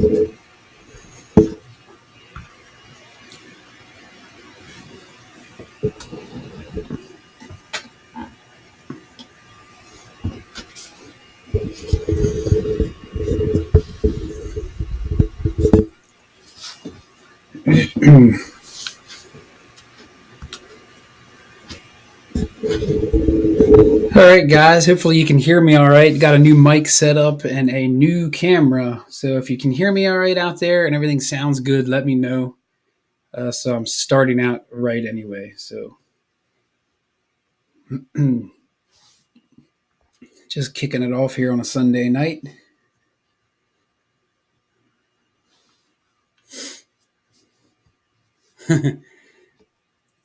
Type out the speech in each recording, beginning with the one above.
All right, guys. Hopefully you can hear me all right. Got a new mic set up and a new camera. So if you can hear me all right out there and everything sounds good, let me know. So I'm starting out right anyway. So just kicking it off here on a Sunday night.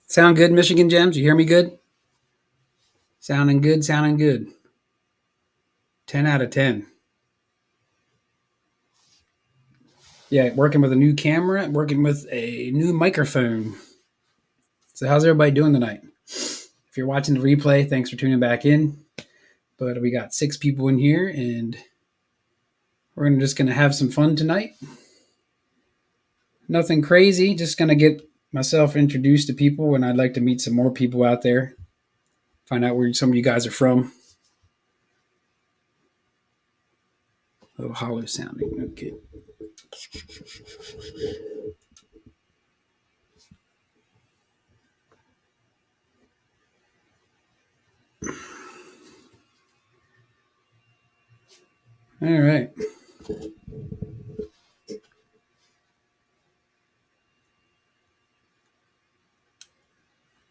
Sound good, Michigan Gems? You hear me good? Sounding good, sounding good. 10 out of 10. Yeah, working with a new camera, working with a new microphone. So how's everybody doing tonight? If you're watching the replay, thanks for tuning back in. But we got 6 people in here, and we're just going to have some fun tonight. Nothing crazy, just going to get myself introduced to people, and I'd like to meet some more people out there. Find out where some of you guys are from. A little hollow sounding. Okay. All right.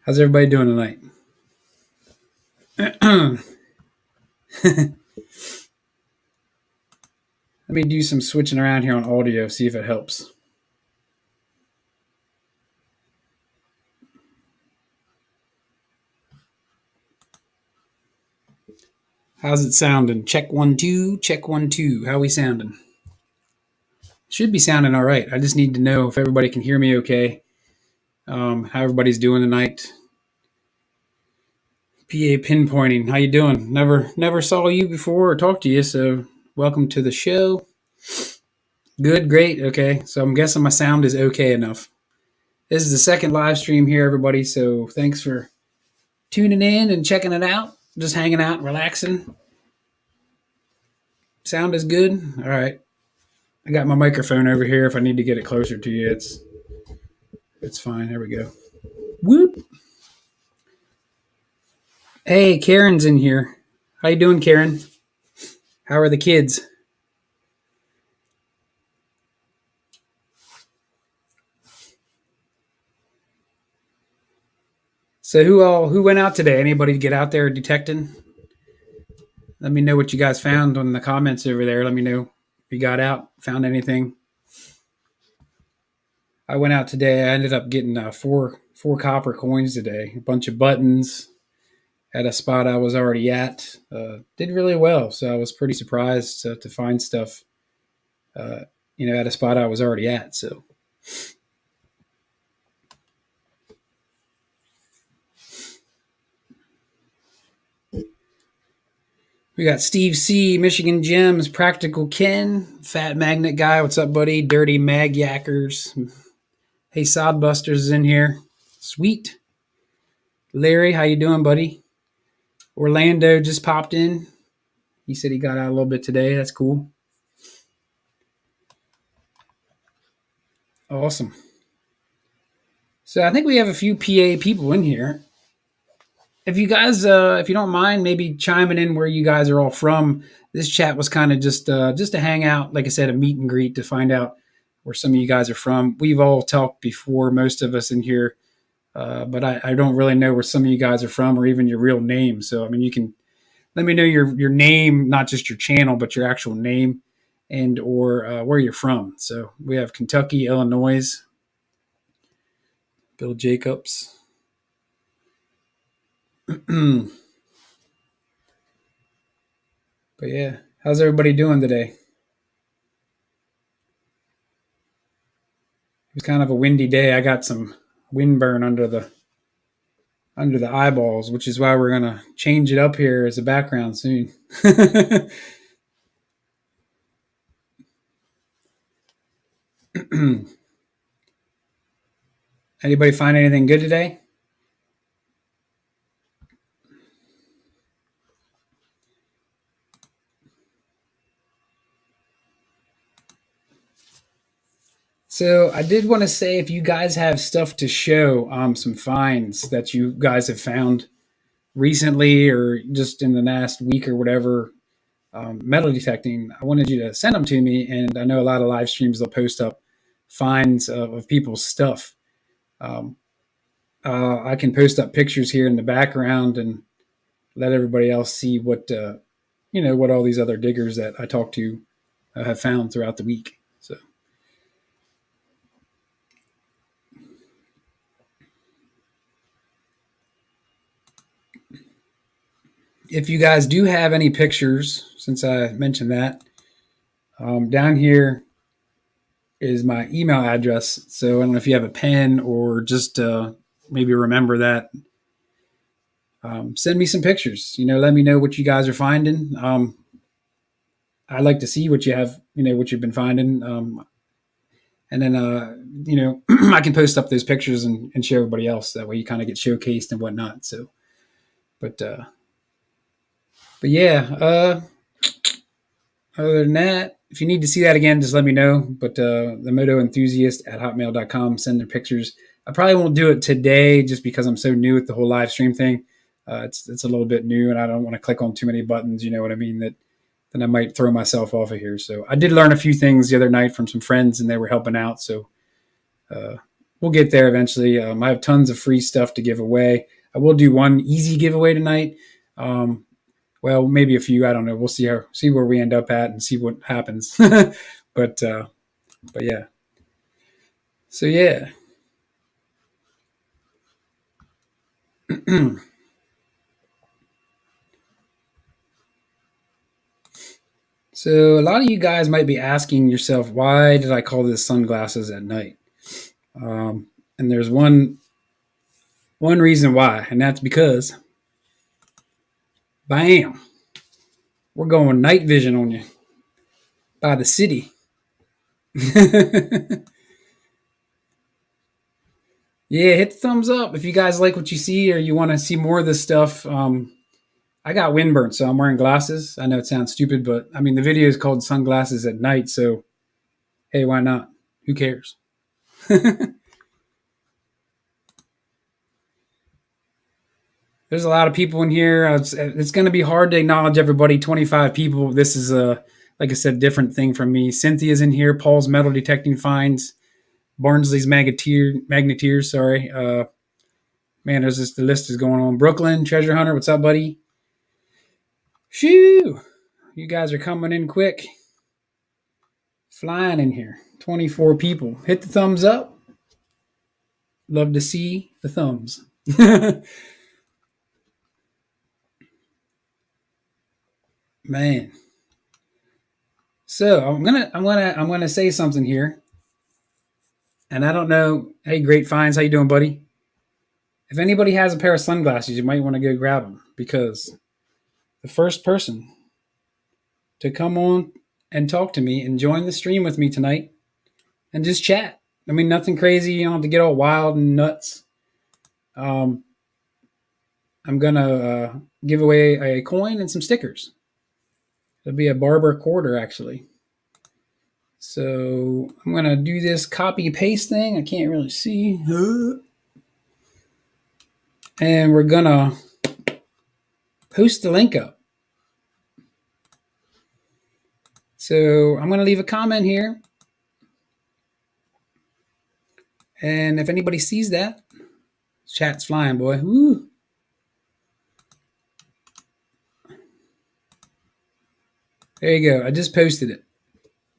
How's everybody doing tonight? Let me do some switching around here on audio, see if it helps. How's it sounding? Check 1 2, check 1 2. How we sounding? Should be sounding all right. I just need to know if everybody can hear me okay. How everybody's doing tonight. PA pinpointing. How you doing? Never saw you before or talked to you, so welcome to the show. Good, great. Okay, so I'm guessing my sound is okay enough. This is the second live stream here, everybody, so thanks for tuning in and checking it out. Just hanging out, relaxing. Sound is good? All right. I got my microphone over here. If I need to get it closer to you, it's fine. There we go. Whoop. Hey, Karen's in here. How you doing, Karen? How are the kids? So who went out today? Anybody get out there detecting? Let me know what you guys found on the comments over there. Let me know if you got out, found anything. I went out today. I ended up getting four copper coins today, a bunch of buttons at a spot I was already at. Did really well, so I was pretty surprised to find stuff, at a spot I was already at. So. We got Steve C, Michigan Gems, Practical Ken, Fat Magnet Guy. What's up, buddy? Dirty Mag Yackers. Hey, Sodbusters is in here. Sweet. Larry, how you doing, buddy? Orlando just popped in. He said he got out a little bit today. That's cool. Awesome. So I think we have a few PA people in here. If you guys, if you don't mind, maybe chiming in where you guys are all from. This chat was kind of just a hangout, like I said, a meet and greet to find out where some of you guys are from. We've all talked before, most of us in here, but I don't really know where some of you guys are from or even your real name. So, I mean, you can let me know your name, not just your channel, but your actual name and or where you're from. So we have Kentucky, Illinois, Bill Jacobs. But yeah, how's everybody doing today? It was kind of a windy day. I got some windburn under the eyeballs, which is why we're gonna change it up here as a background soon. Anybody find anything good today? So I did want to say, if you guys have stuff to show, some finds that you guys have found recently or just in the last week or whatever, metal detecting, I wanted you to send them to me. And I know a lot of live streams they'll post up finds of people's stuff. Um, I can post up pictures here in the background and let everybody else see what what all these other diggers that I talked to have found throughout the week. So if you guys do have any pictures, since I mentioned that, down here is my email address. So I don't know if you have a pen or just maybe remember that. Send me some pictures. Let me know what you guys are finding. I'd like to see what you have, what you've been finding. And then, I can post up those pictures and show everybody else. That way you kind of get showcased and whatnot. So, but, uh, but yeah, other than that, if you need to see that again, just let me know. But the moto enthusiast at hotmail.com, send their pictures. I probably won't do it today just because I'm so new with the whole live stream thing. It's a little bit new and I don't want to click on too many buttons. You know what I mean? That then I might throw myself off of here. So I did learn a few things the other night from some friends and they were helping out. So uh, we'll get there eventually. I have tons of free stuff to give away. I will do one easy giveaway tonight. Um, well, maybe a few. I don't know. We'll see where we end up at and see what happens. but uh, but yeah. So yeah. So a lot of you guys might be asking yourself, why did I call this sunglasses at night? And there's one reason why, and that's because, bam, we're going night vision on you by the city. Yeah, hit the thumbs up if you guys like what you see or you want to see more of this stuff. I got windburn, so I'm wearing glasses. I know it sounds stupid, but I mean, the video is called Sunglasses at Night, so hey, why not? Who cares? There's a lot of people in here. It's going to be hard to acknowledge everybody. 25 people. This is like I said, different thing from me. Cynthia's in here. Paul's metal detecting finds. Barnsley's magneteers. Sorry. Man, there's just the list is going on. Brooklyn treasure hunter. What's up, buddy? Shoo! You guys are coming in quick. Flying in here. 24 people. Hit the thumbs up. Love to see the thumbs. Man. So I'm gonna say something here, and I don't know. Hey, great finds. How you doing, buddy? If anybody has a pair of sunglasses, you might want to go grab them because the first person to come on and talk to me and join the stream with me tonight and just chat. I mean, nothing crazy. You don't have to get all wild and nuts. Um, I'm gonna give away a coin and some stickers. It'll be a barber quarter, actually. So I'm gonna do this copy paste thing. I can't really see, and we're gonna post the link up. So I'm gonna leave a comment here, and if anybody sees that, chat's flying, boy. Woo. There you go. I just posted it.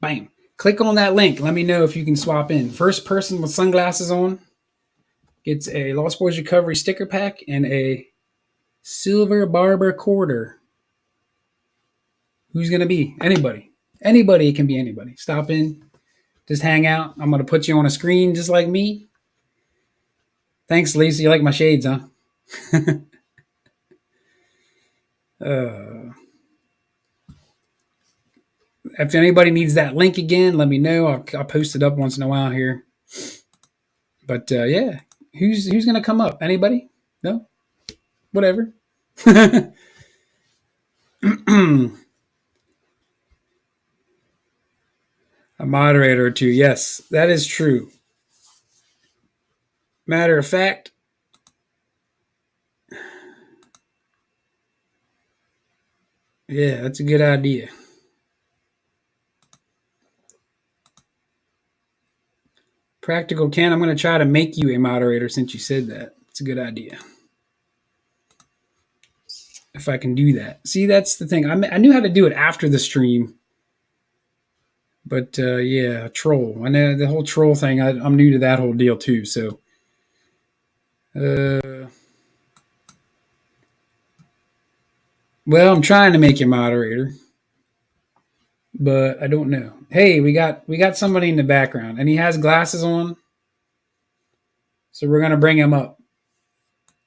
Bam. Click on that link. Let me know if you can swap in. First person with sunglasses on gets a Lost Boys Recovery sticker pack and a silver barber quarter. Who's going to be? Anybody. Anybody. It can be anybody. Stop in. Just hang out. I'm going to put you on a screen just like me. Thanks, Lisa. You like my shades, huh? uh, if anybody needs that link again, let me know. I'll post it up once in a while here. But yeah, who's gonna come up? Anybody? No, whatever. A moderator or two. Yes, that is true. Matter of fact, yeah, that's a good idea. Practical Ken, I'm going to try to make you a moderator since you said that. It's a good idea. If I can do that. See, that's the thing. I knew how to do it after the stream. But yeah, troll. I know the whole troll thing. I'm new to that whole deal too. So, well, I'm trying to make you moderator, but I don't know. Hey, we got somebody in the background, and he has glasses on, so we're gonna bring him up.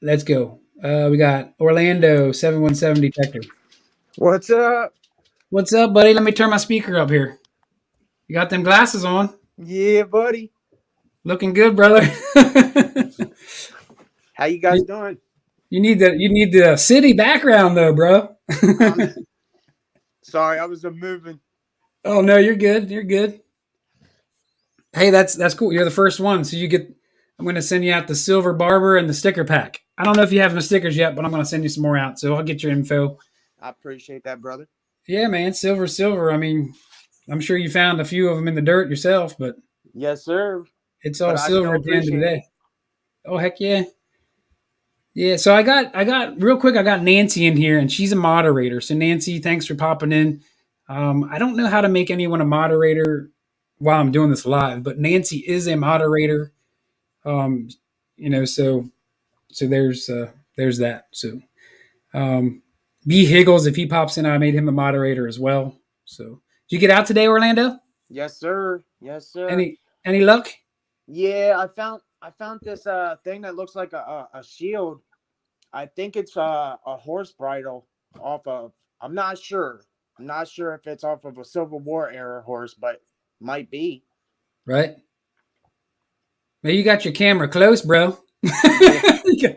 Let's go. We got Orlando 717 detective. What's up? What's up, buddy? Let me turn my speaker up here. You got them glasses on. Yeah, buddy. Looking good, brother. How you guys doing? You need the city background though, bro. Sorry, I was moving. Oh no, you're good. You're good. Hey, that's cool. You're the first one, so you get. I'm going to send you out the silver barber and the sticker pack. I don't know if you have the stickers yet, but I'm going to send you some more out. So I'll get your info. I appreciate that, brother. Yeah, man, silver. I mean, I'm sure you found a few of them in the dirt yourself, but Yes, sir. it's all But I silver still at the end of the appreciate day. it. Oh heck yeah. Yeah, so I got real quick. I got Nancy in here, and she's a moderator. So Nancy, thanks for popping in. I don't know how to make anyone a moderator while I'm doing this live, but Nancy is a moderator. Um, so there's that. So B Higgles, if he pops in, I made him a moderator as well. So did you get out today, Orlando? Yes, sir. Yes, sir. Any luck? Yeah, I found this thing that looks like a shield. I think it's a horse bridle off of. I'm not sure. I'm not sure if it's off of a Civil War era horse, but might be. Right. Well, you got your camera close, bro. Yeah.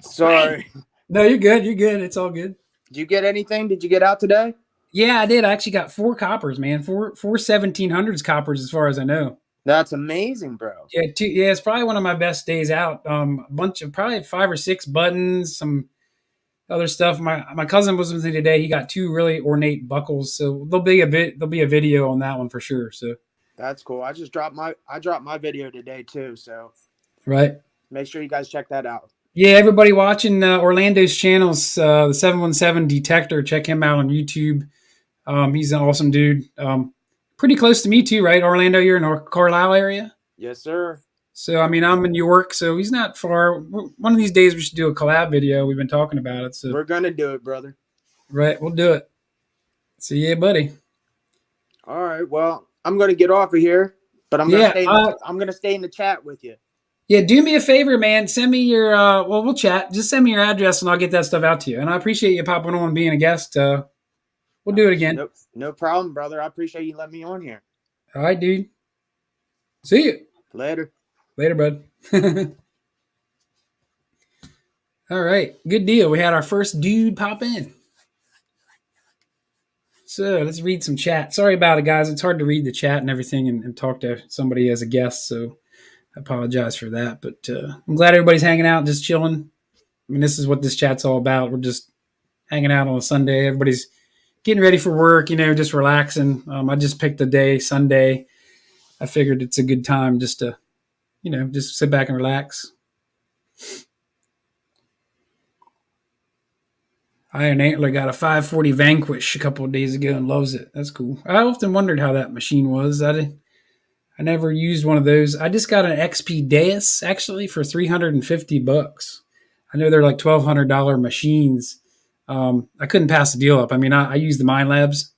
Sorry. No, you're good. You're good. It's all good. Did you get anything? Did you get out today? Yeah, I did. I actually got 4 coppers, man. Four 1700s coppers, as far as I know. That's amazing, bro. Yeah, it's probably one of my best days out. A bunch of probably 5 or 6 buttons, some other stuff. My cousin was with me today. He got 2 really ornate buckles, so there'll be a video on that one for sure. So That's cool. I dropped my video today too, so right, make sure you guys check that out. yeah. Everybody watching Orlando's channels, the 717 Detector, check him out on YouTube. He's an awesome dude. Pretty close to me too, right? Orlando, you're in our Carlisle area. Yes, sir. So I mean, I'm in York, so he's not far. One of these days, we should do a collab video. We've been talking about it, so We're gonna do it, brother. right, we'll do it. So yeah, buddy. All right. Well, I'm gonna get off of here, but Yeah, I'm gonna stay in the chat with you. yeah. Do me a favor, man. Send me your. Well, we'll chat. Just send me your address, and I'll get that stuff out to you. And I appreciate you popping on and being a guest. We'll do it again. No problem, brother. I appreciate you letting me on here. All right, dude. See you Later. later, bud. All right, good deal. We had our first dude pop in. So let's read some chat. Sorry about it, guys. It's hard to read the chat and everything and talk to somebody as a guest. So I apologize for that. But I'm glad everybody's hanging out, just chilling. I mean, this is what this chat's all about. We're just hanging out on a Sunday. Everybody's getting ready for work, just relaxing. I just picked a day, Sunday. I figured it's a good time just to, just sit back and relax. Iron Antler got a 540 Vanquish a couple of days ago and loves it. That's cool. I often wondered how that machine was. I never used one of those. I just got an XP Deus actually for $350. I know they're like $1,200 machines. I couldn't pass the deal up. I mean, I use the Mind Labs,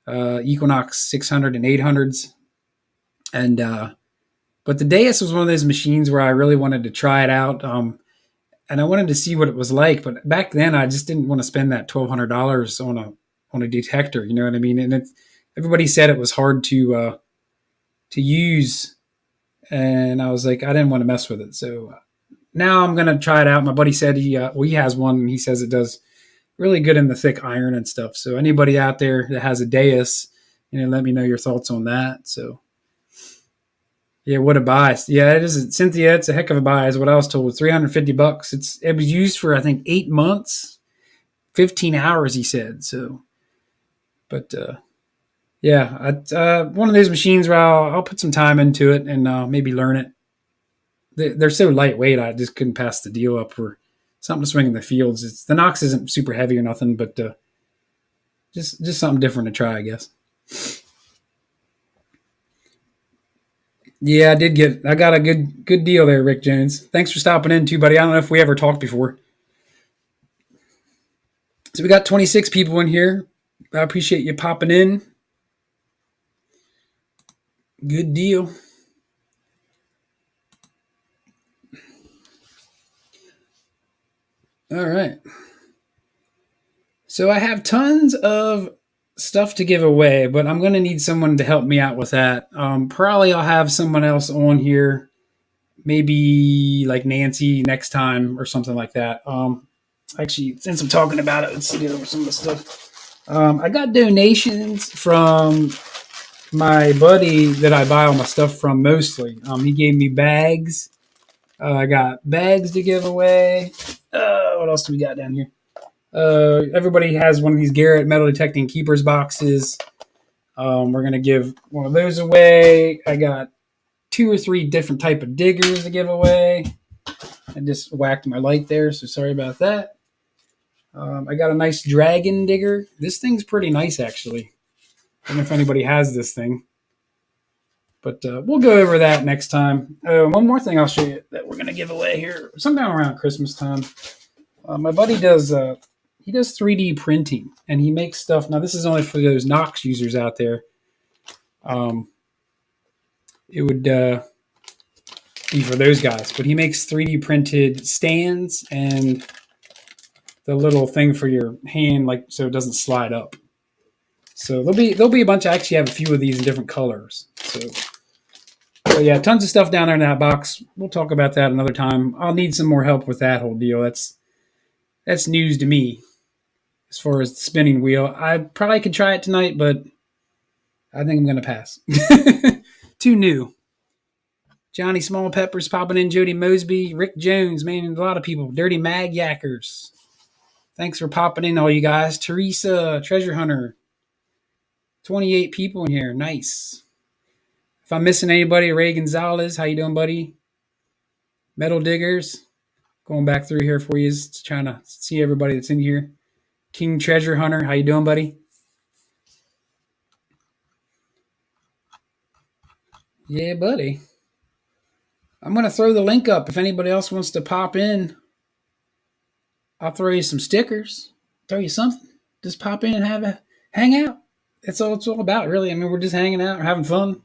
Equinox 600 and 800s, and but the Deus was one of those machines where I really wanted to try it out. And I wanted to see what it was like, but back then I just didn't want to spend that $1,200 on a detector. You know what I mean? And everybody said it was hard to use, and I was like, I didn't want to mess with it. So now I'm gonna try it out. My buddy said he has one, and he says it does really good in the thick iron and stuff. So anybody out there that has a Deus, let me know your thoughts on that. So yeah, what a buy. Yeah, it is. Cynthia, it's a heck of a buy, is what I was told. $350. It was used for I think 8 months, 15 hours. He said so. But yeah, one of those machines where I'll put some time into it and maybe learn it. They're so lightweight, I just couldn't pass the deal up for something to swing in the fields. The Nox isn't super heavy or nothing, but just something different to try, I guess. Yeah, I got a good deal there, Rick Jones. Thanks for stopping in too, buddy. I don't know if we ever talked before. So we got 26 people in here. I appreciate you popping in. Good deal. All right. So I have tons of stuff to give away, but I'm going to need someone to help me out with that. Probably I'll have someone else on here, maybe like Nancy next time or something like that. Actually, since I'm talking about it, let's get over some of the stuff. I got donations from my buddy that I buy all my stuff from mostly. He gave me bags. I got bags to give away. What else do we got down here? Everybody has one of these Garrett metal detecting keepers boxes. We're going to give one of those away. I got 2 or 3 different type of diggers to give away. I just whacked my light there, so sorry about that. I got a nice dragon digger. This thing's pretty nice, actually. I don't know if anybody has this thing. But we'll go over that next time. One more thing I'll show you that we're going to give away here sometime around Christmas time. My buddy does 3D printing, and he makes stuff. Now, this is only for those Nox users out there. It would be for those guys. But he makes 3D printed stands and the little thing for your hand, like so it doesn't slide up. So there'll be a bunch. I actually have a few of these in different colors. So yeah, tons of stuff down there in that box. We'll talk about that another time. I'll need some more help with that whole deal. That's news to me as far as the spinning wheel. I probably could try it tonight, but I think I'm going to pass. Too new. Johnny Small Peppers popping in. Jody Mosby. Rick Jones. Man, a lot of people. Dirty Mag Yackers. Thanks for popping in, all you guys. Theresa, Treasure Hunter. 28 people in here. Nice. If I'm missing anybody, Ray Gonzalez, how you doing, buddy? Metal Diggers. Going back through here for you, just trying to see everybody that's in here. King Treasure Hunter, how you doing, buddy? Yeah, buddy. I'm going to throw the link up. If anybody else wants to pop in, I'll throw you some stickers, throw you something. Just pop in and have a hangout. That's all it's all about, really. I mean, we're just hanging out, we're having fun.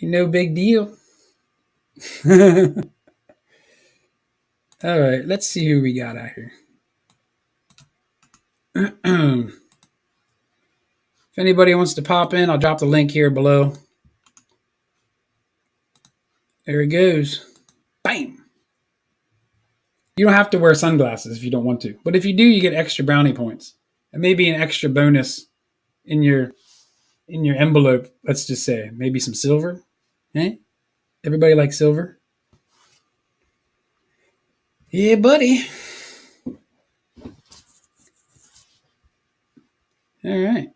Ain't no big deal. All right, let's see who we got out here. If anybody wants to pop in, I'll drop the link here below. There it goes. Bam. You don't have to wear sunglasses if you don't want to. But if you do, you get extra brownie points. And maybe an extra bonus in your envelope, let's just say. Maybe some silver. Eh? Everybody likes silver? Yeah, buddy. All right.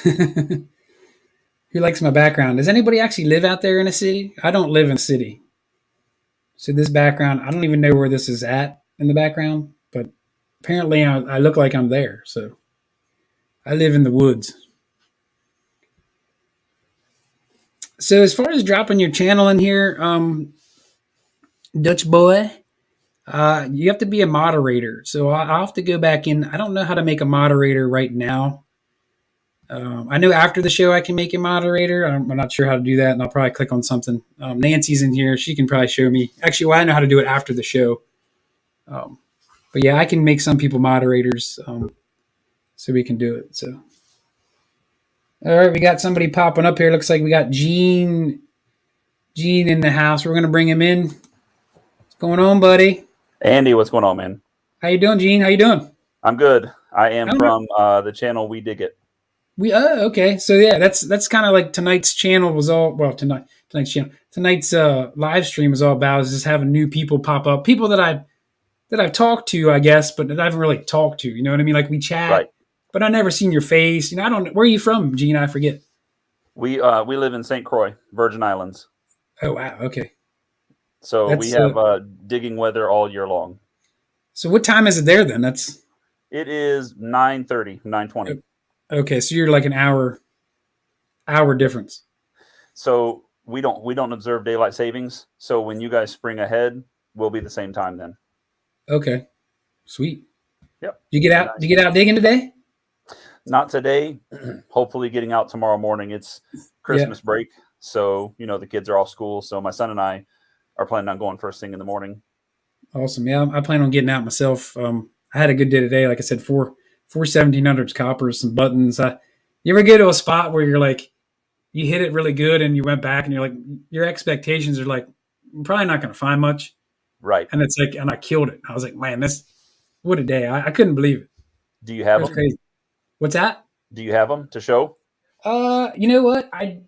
Who likes my background? Does anybody actually live out there in a city? I don't live in a city. So this background, I don't even know where this is at in the background, but apparently I look like I'm there. So I live in the woods. So as far as dropping your channel in here, Dutch boy, you have to be a moderator. So I'll have to go back in. I don't know how to make a moderator right now. I know after the show I can make a moderator. I'm not sure how to do that, and I'll probably click on something. Nancy's in here; she can probably show me. Actually, well, I know how to do it after the show. But yeah, I can make some people moderators. so we can do it. So, all right, we got somebody popping up here. Looks like we got Gene in the house. We're gonna bring him in. What's going on, buddy? Andy, what's going on, man? How you doing, Gene? How you doing? I'm good. I I am don't know. from the channel We Dig It. We okay. So yeah, that's kind of like tonight's channel was all tonight's channel tonight's live stream was all about is just having new people pop up, people that I've talked to, I guess, but that I haven't really talked to. You know what I mean? Like we Right. chat, but I never seen your face. You know, I don't. Where are you from, Gene? I forget. We live in St. Croix, Virgin Islands. Oh wow. Okay. So we That's have digging weather all year long. so. What time is it there then? That's It is 9:30, 9:20. okay. So you're like an hour difference. So we don't observe daylight savings. So when you guys spring ahead, we'll be the same time then. Okay. Sweet. Yep. You get out? Nice. You get out digging today? Not today. Hopefully getting out tomorrow morning. It's Yeah. Christmas break. So, the kids are off school. So my son and I are planning on going first thing in the morning. Awesome. Yeah, I plan on getting out myself. I had a good day today. Like I said, four 1700s coppers, some buttons. You ever get to a spot where you're like, you hit it really good and you went back and you're like, your expectations are like, I'm probably not going to find much. Right. And it's like, and I killed it. I was like, man, what a day. I couldn't believe it. Do you It have was them? crazy. What's that? Do you have them to show? You know what? I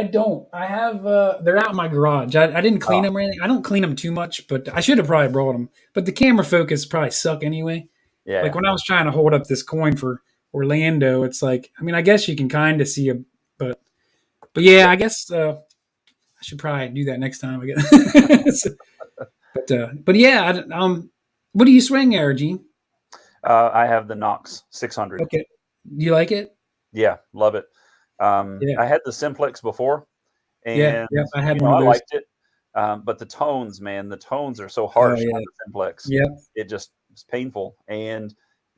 don't. I have. They're out in my garage. I didn't clean Oh, them or anything. I don't clean them too much, but I should have probably brought them. But the camera focus probably suck anyway. Like yeah. when I was trying to hold up this coin for Orlando, it's like, I mean, I guess you can kind of see it, but yeah, I guess I should probably do that next time. I guess. But yeah, what do you swing there, Gene? I have the Knox 600. Okay, do you like it? Yeah, love it. Yeah, I had the Simplex before, yeah, and yeah. I had one of I those. liked it. But the tones, man, the tones are so Oh harsh on yeah, the Simplex. yeah, It just is painful. And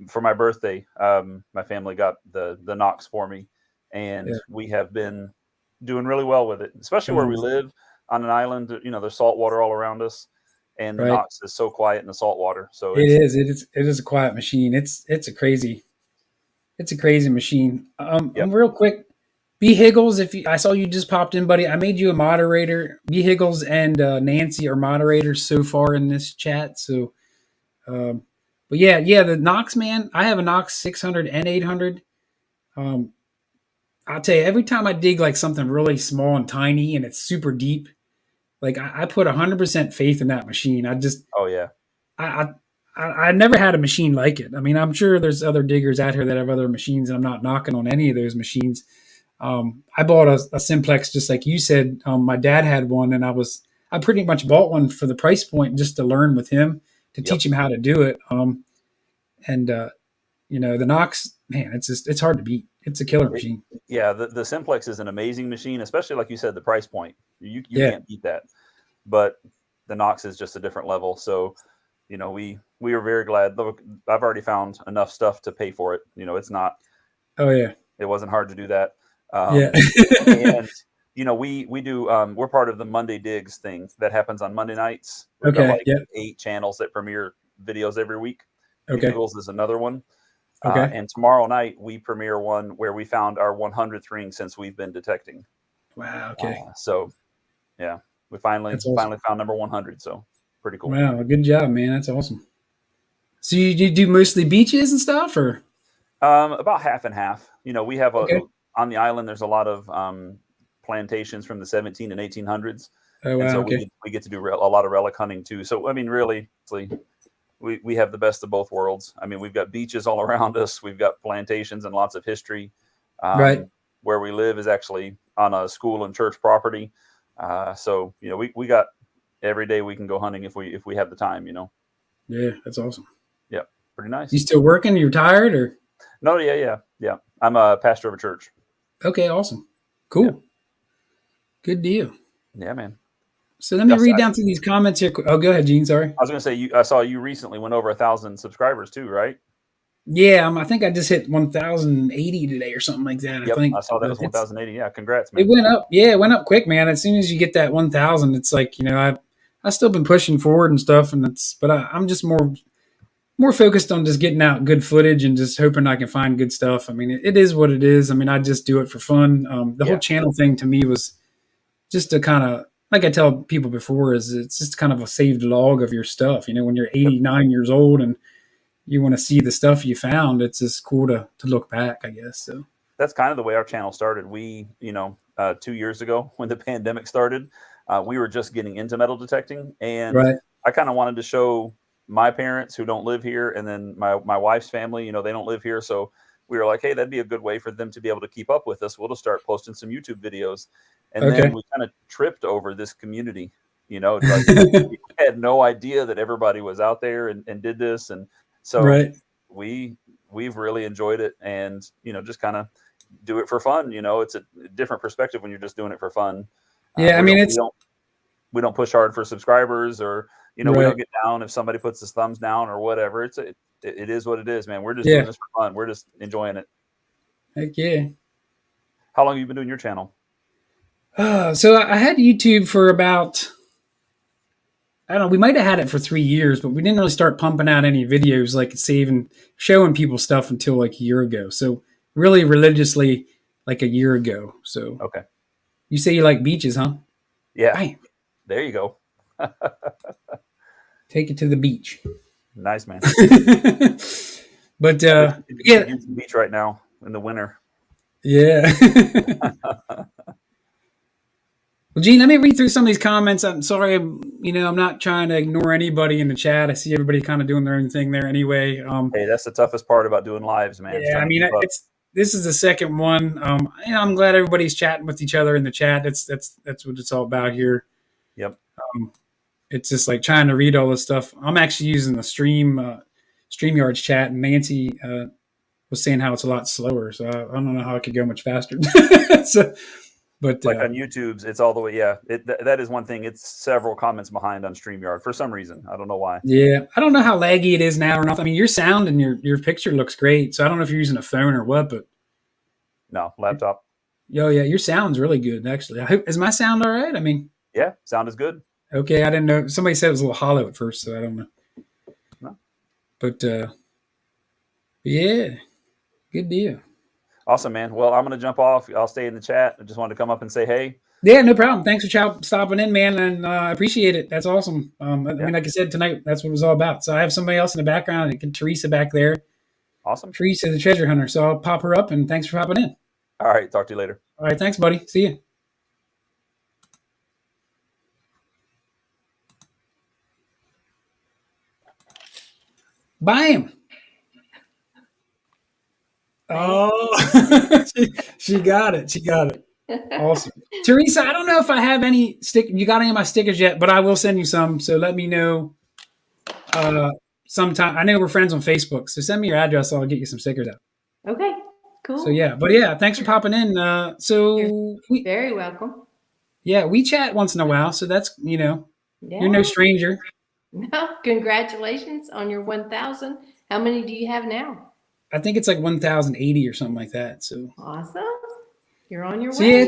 for my birthday, my family got the Knox for me, and yeah. we have been doing really well with it, especially where we Tones, live on an island. There's salt water all around us, and the right? Knox is so quiet in the salt water. So It is. It is. It is a quiet machine. It's a crazy machine. yep, Real quick, B Higgles. If you, I saw you just popped in, buddy, I made you a moderator. B Higgles and Nancy are moderators so far in this chat. So, um, but yeah, the Knox man. I have a Knox 600 and 800. Um, I'll tell you, every time I dig like something really small and tiny and it's super deep, like I put 100% faith in that machine. oh yeah, I, I never had a machine like it. I mean, I'm sure there's other diggers out here that have other machines, and I'm not knocking on any of those machines. I bought a Simplex just like you said. My dad had one, and I pretty much bought one for the price point just to learn with him to yep. teach him how to do it. And the Knox, man, it's hard to beat. It's a killer It, machine. yeah, the Simplex is an amazing machine, especially like you said, the price point. You Yeah. can't beat that. But the Knox is just a different level. So, we are very glad. Look, I've already found enough stuff to pay for it. It's not. Oh yeah. It wasn't hard to do that. Yeah. And we do. We're part of the Monday Digs thing that happens on Monday nights. We've got Okay. like Yeah. 8 channels that premiere videos every week. Okay. Eagles is another one. Okay. And tomorrow night we premiere one where we found our 100th ring since we've been detecting. Wow. Okay. So yeah, we finally That's awesome. finally found number 100. So pretty cool. Wow. Good job, man. That's awesome. So you do mostly beaches and stuff, or About half and half. We have okay? on the island. There's a lot of plantations from the 17 and 1800s, Oh and wow. so Okay. we get to do a lot of relic hunting too. So I mean, really, we have the best of both worlds. I mean, we've got beaches all around us. We've got plantations and lots of history. Right. Where we live is actually on a school and church property. So we got every day we can go hunting if we have the time. Yeah. That's awesome. Yeah, pretty nice. You still working? You retired or? No, yeah. I'm a pastor of a church. Okay. Awesome. Cool. Yeah, Good deal. yeah, man. So let me Yes, read down through these comments here. Oh, go ahead, Gene. Sorry. I was going to say, I saw you recently went over 1,000 subscribers too, right? Yeah. I think I just hit 1,080 today or something like that. I Yep, think I saw that was It's- 1,080. Yeah, congrats, it man. went up. Yeah, it went up quick, man. As soon as you get that 1,000, it's like I still been pushing forward and stuff, and I'm just more more focused on just getting out good footage and just hoping I can find good stuff. I mean, it is what it is. I mean, I just do it for fun. The whole Yeah, channel thing to me was just to kind of, like I tell people before, is it's just kind of a saved log of your stuff. When you're yep. 89 years old and you want to see the stuff you found, it's just cool to look back, I guess. So That's kind of the way our channel started. We, 2 years ago when the pandemic started, we were just getting into metal detecting, and right, I kind of wanted to show my parents who don't live here, and then my wife's family, they don't live here, so we were like, hey, that'd be a good way for them to be able to keep up with us. We'll just start posting some YouTube videos, and then okay, we kind of tripped over this community. Like we had no idea that everybody was out there and did this, and so right, we've really enjoyed it, and just kind of do it for fun. It's a different perspective when you're just doing it for fun. yeah. I We mean, don't we it's don't we don't push hard for subscribers, or we right, don't get down if somebody puts his thumbs down or whatever. It is what it is, man. We're just doing yeah, this for fun. We're just enjoying it. heck yeah. How long have you been doing your channel? So I had YouTube for about, I don't know, we might have had it for 3 years, but we didn't really start pumping out any videos like saving, showing people stuff until like a year ago. So really religiously, like a year ago. So Okay. you say you like beaches, huh? Yeah. Bam, There you go. take it to the beach. Nice, man. But I wish we yeah, could use the beach right now in the winter. yeah. Well, Gene, let me read through some of these comments. I'm sorry, I'm not trying to ignore anybody in the chat. I see everybody kind of doing their own thing there anyway. Hey, that's the toughest part about doing lives, man. Is Yeah, I trying to mean, keep up. this is the second one. I'm glad everybody's chatting with each other in the chat. That's what it's all about here. Yep. It's just like trying to read all this stuff. I'm actually using the StreamYard's chat, and Nancy was saying how it's a lot slower. So I don't know how it could go much faster. So, but Like on YouTube's, it's all the way. Yeah, that is one thing. It's several comments behind on StreamYard for some reason. I don't know why. yeah, I don't know how laggy it is now or not. I mean, your sound and your picture looks great. So I don't know if you're using a phone or what, but No, laptop. oh yeah, your sound's really good actually. I hope, is my sound all right? I mean, Yeah, sound is good. okay, I didn't know. Somebody said it was a little hollow at first, so I don't know. No. But yeah, good deal. Awesome, man. Well, I'm gonna jump off. I'll stay in the chat. I just wanted to come up and say hey. Yeah, no problem. Thanks for stopping in, man, and I appreciate it. That's awesome. I Yeah, mean, like I said tonight, that's what it was all about. So I have somebody else in the background, Teresa back there. awesome. Teresa, the treasure hunter. So I'll pop her up, and thanks for popping in. All right, talk to you later. All right, thanks, buddy. See you. Bam. Oh, she got it. She got it. Awesome. Teresa, I don't know if I have any you got any of my stickers yet, but I will send you some. So let me know sometime. I know we're friends on Facebook, so send me your address. I'll get you some stickers out. Okay, cool. So yeah, but yeah, thanks for popping in. So Very welcome. we chat once in a while. So that's Yeah. you're no stranger. No, congratulations on your 1,000. How many do you have now? I think it's like 1,080 or something like that. So Awesome. You're on your so way. yeah,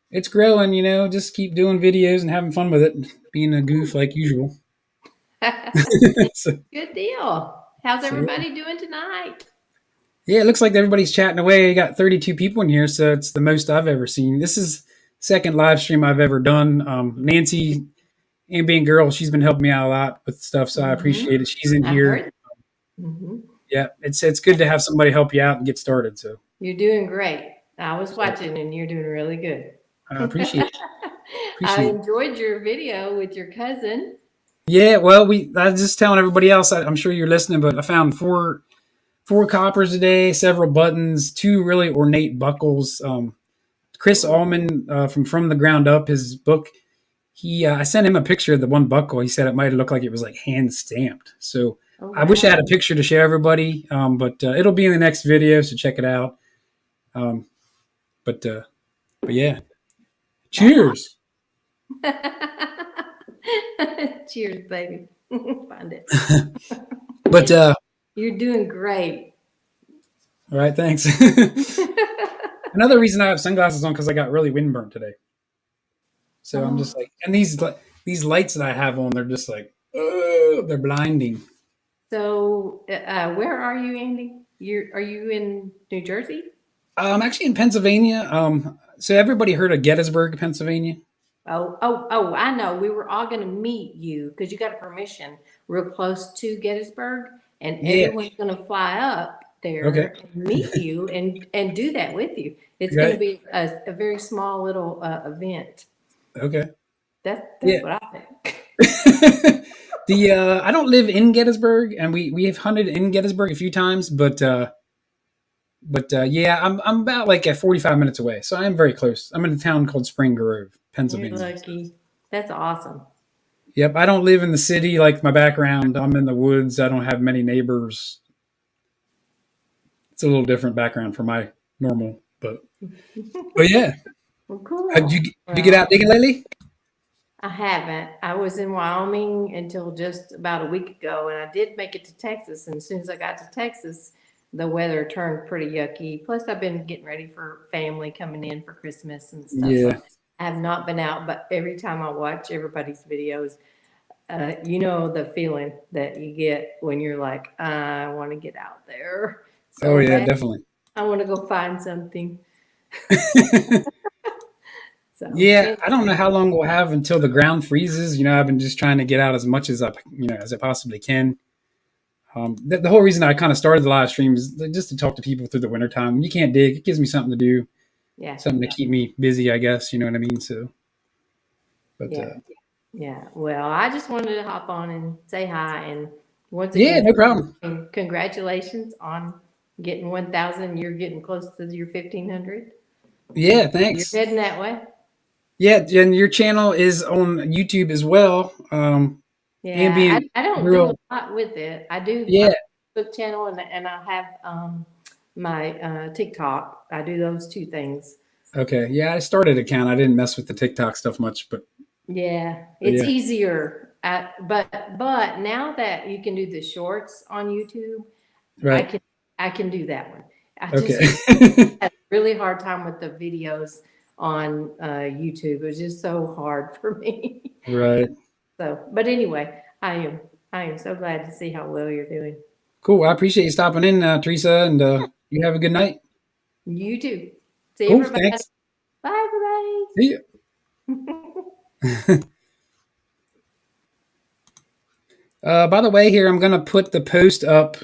it's growing. Just keep doing videos and having fun with it, being a goof like usual. So, Good deal. How's So, everybody doing tonight? yeah, it looks like everybody's chatting away. You got 32 people in here, so it's the most I've ever seen. This is second live stream I've ever done. Nancy, ambient girl, she's been helping me out a lot with stuff, so I appreciate it. She's in I've here. heard. Mhm. Yeah, it's good to have somebody help you out and get started. So You're doing great. I was watching and you're doing really good. I appreciate it. I enjoyed your video with your cousin. Yeah, well, I was just telling everybody else. I'm sure you're listening, but I found four coppers today, several buttons, two really ornate buckles. Chris Allman from the Ground Up, his book. I sent him a picture of the one buckle. He said it might have looked like it was like hand stamped. So Oh, I wish I had wow. a picture to show everybody, but it'll be in the next video, so check it out. But yeah, cheers. Cheers, baby. Find it. But You're doing great. all right, thanks. Another reason I have sunglasses on because I got really windburnt today. So I'm just like, and these lights that I have on, they're just like, oh, they're blinding. So, where are you, Andy? Are you in New Jersey? I'm actually in Pennsylvania. So everybody heard of Gettysburg, Pennsylvania? Oh, I know. We were all going to meet you because you got a permission real close to Gettysburg, and Yeah. everyone's going to fly up Okay. there and meet you and do that with you. It's going to Right. be a very small little event. Okay. That's Yeah. what I think. I don't live in Gettysburg, and we have hunted in Gettysburg a few times, but yeah, I'm about like at 45 minutes away, so I am very close. I'm in a town called Spring Grove, You're Pennsylvania. lucky. That's awesome. Yep, I don't live in the city like my background. I'm in the woods. I don't have many neighbors. It's a little different background from my normal, but yeah. Well, cool. Did you get out digging lately? I haven't. I was in Wyoming until just about a week ago, and I did make it to Texas. And as soon as I got to Texas, the weather turned pretty yucky. Plus, I've been getting ready for family coming in for Christmas and stuff. So Yeah. I have not been out, but every time I watch everybody's videos, you know the feeling that you get when you're like, I want to get out there. Oh So yeah, bad. definitely. I want to go find something. So Yeah, I don't know how long we'll have until the ground freezes. I've been just trying to get out as much as I possibly can. The whole reason I kind of started the live stream is just to talk to people through the wintertime. When you can't dig, it gives me something to do, yeah, something to keep me busy, I guess. You know what I mean? So, but yeah. Yeah, well, I just wanted to hop on and say hi. And once yeah, again, no problem. congratulations on getting 1,000. You're getting close to your 1,500. Yeah, You're thanks. heading that way. Yeah, and your channel is on YouTube as well. Yeah, Ambient I don't do Grill. a lot with it. I do Yeah. my Facebook channel and I have my TikTok. I do those two things. Okay. Yeah, I started an account. I didn't mess with the TikTok stuff much, but Yeah, but it's yeah. easier. But now that you can do the shorts on YouTube, I Right. can I can do that one. I Okay. just had a really hard time with the videos on YouTube. It was just so hard for me. Right. So, but anyway, I am so glad to see how well you're doing. Cool. I appreciate you stopping in, Teresa, and you have a good night. You too. See Cool. everybody. Thanks. Bye, everybody. See you. By the way, here I'm gonna put the post up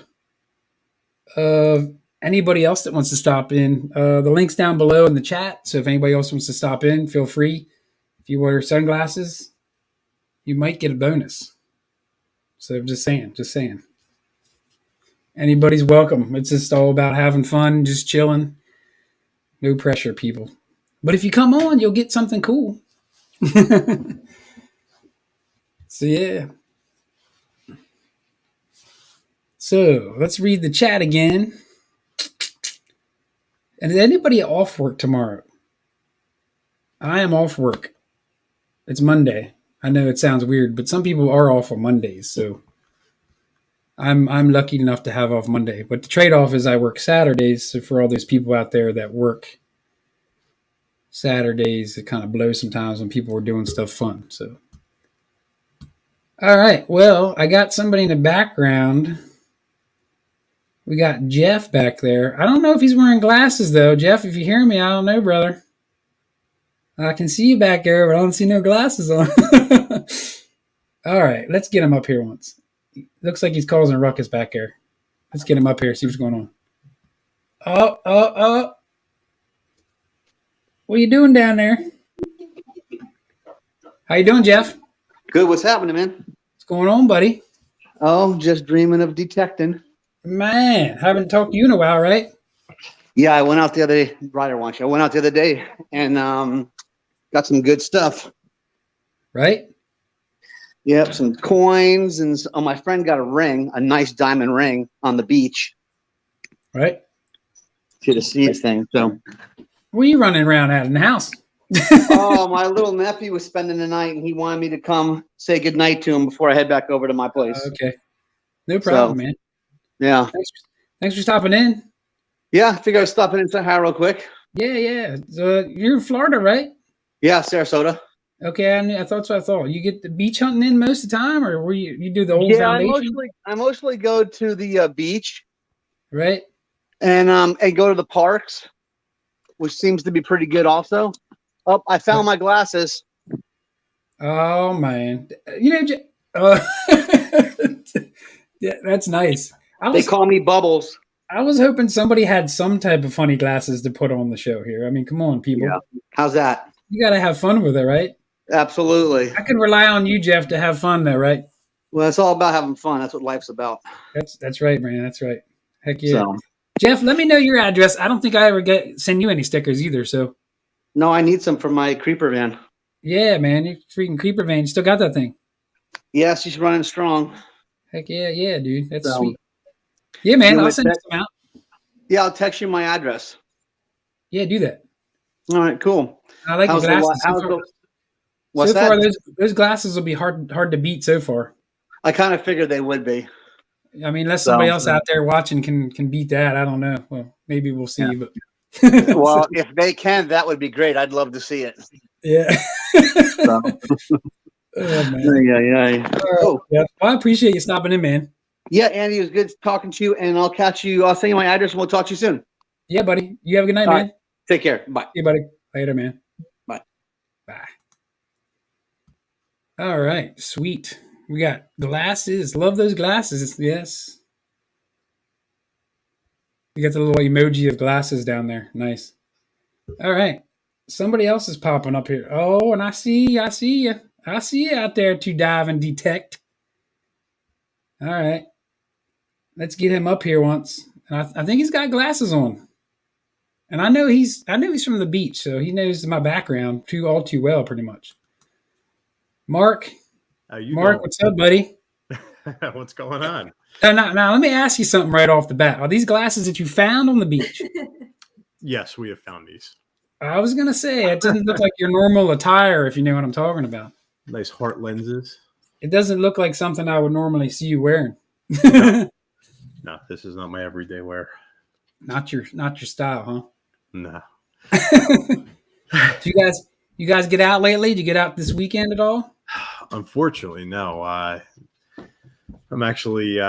of anybody else that wants to stop in. The link's down below in the chat. So if anybody else wants to stop in, feel free. If you wear sunglasses, you might get a bonus. So just saying, Anybody's welcome. It's just all about having fun, just chilling. No pressure, people. But if you come on, you'll get something cool. So yeah. So let's read the chat again. And is anybody off work tomorrow? I am off work. It's Monday. I know it sounds weird, but some people are off on Mondays, so I'm lucky enough to have off Monday. But the trade-off is I work Saturdays, so for all those people out there that work Saturdays, it kind of blows sometimes when people are doing stuff fun. So all right, well, I got somebody in the background. We got Jeff back there. I don't know if he's wearing glasses though. Jeff, if you hear me, I don't know, brother. I can see you back there, but I don't see no glasses on. All right, let's get him up here once. Looks like he's causing a ruckus back there. Let's get him up here, see what's going on. Oh. What are you doing down there? How you doing, Jeff? Good. What's happening, man? What's going on, buddy? Oh, just dreaming of detecting. Man, haven't talked to you in a while, right? Yeah, I went out the other day. Ryder wants you. I went out the other day and got some good stuff. Right? Yep, some coins and my friend got a ring, a nice diamond ring on the beach. Right? To the seeds thing. So. What are you running around at in the house? Oh, my little nephew was spending the night, and he wanted me to come say goodnight to him before I head back over to my place. Okay. No problem, man. Yeah. Thanks for stopping in. Yeah, I figured I'd stop in and say hi real quick. Yeah. You're in Florida, right? Yeah, Sarasota. Okay, I thought so. I thought you get the beach hunting in most of the time, or were you do the old Yeah, foundation, I mostly go to the beach right? and go to the parks, which seems to be pretty good also. Oh, I found my glasses. Oh man, yeah, that's nice. I They was call me Bubbles. I was hoping somebody had some type of funny glasses to put on the show here. I mean, come on, Yeah. people, How's that? you got to have fun with it, right? Absolutely. I can rely on you, Jeff, to have fun, though, right? Well, it's all about having fun. That's what life's about. That's right, man. That's right. Heck yeah, So, Jeff. Let me know your address. I don't think I ever send you any stickers either. So no, I need some for my creeper van. yeah, man, you freaking creeper van. You still got that thing? Yeah, she's running strong. Heck yeah, yeah, dude. That's So, sweet. Yeah, man. you I'll want send to you some out. Yeah, I'll text you my address. Yeah, do that. All right, cool. I like your glasses. What's So far, that? those glasses will be hard to beat. So far, I kind of figured they would be. I mean, unless So, somebody else out there watching can beat that. I don't know. Well, maybe we'll see. Yeah. But well, if they can, that would be great. I'd love to see it. yeah. So. Oh man. Yeah. Oh, yeah. Well, I appreciate you stopping in, man. Yeah, Andy, it was good talking to you, and I'll catch you. I'll send you my address, and we'll talk to you soon. Yeah, buddy. You have a good night, All man. right. Take care. Bye. See you, buddy. Later, man. Bye. Bye. All right. Sweet. We got glasses. Love those glasses. Yes. You got the little emoji of glasses down there. Nice. All right. Somebody else is popping up here. Oh, and I see you. I see you out there to dive and detect. All right. Let's get him up here once. And I think he's got glasses on. And I know he's from the beach, so he knows my background all too well, pretty much. Mark, what's up, buddy? What's going on? Now, let me ask you something right off the bat. Are these glasses that you found on the beach? Yes, we have found these. I was gonna say it doesn't look like your normal attire, if you know what I'm talking about. Nice heart lenses. It doesn't look like something I would normally see you wearing. No, this is not my everyday wear. Not your style, huh? No. Do you guys get out lately? Did you get out this weekend at all? Unfortunately, no. I'm actually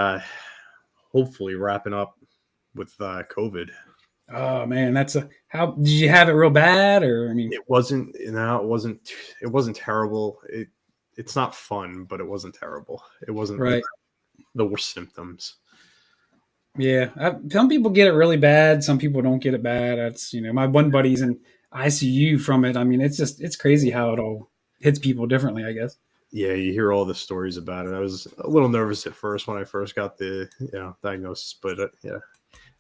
hopefully wrapping up with COVID. Oh man, how did you have it real bad, or I mean, It wasn't terrible. It's not fun, but it wasn't terrible. It wasn't right. The worst symptoms. Yeah, some people get it really bad. Some people don't get it bad. That's my one buddy's in ICU from it. I mean, it's crazy how it all hits people differently, I guess. Yeah, you hear all the stories about it. I was a little nervous at first when I first got the diagnosis, but yeah,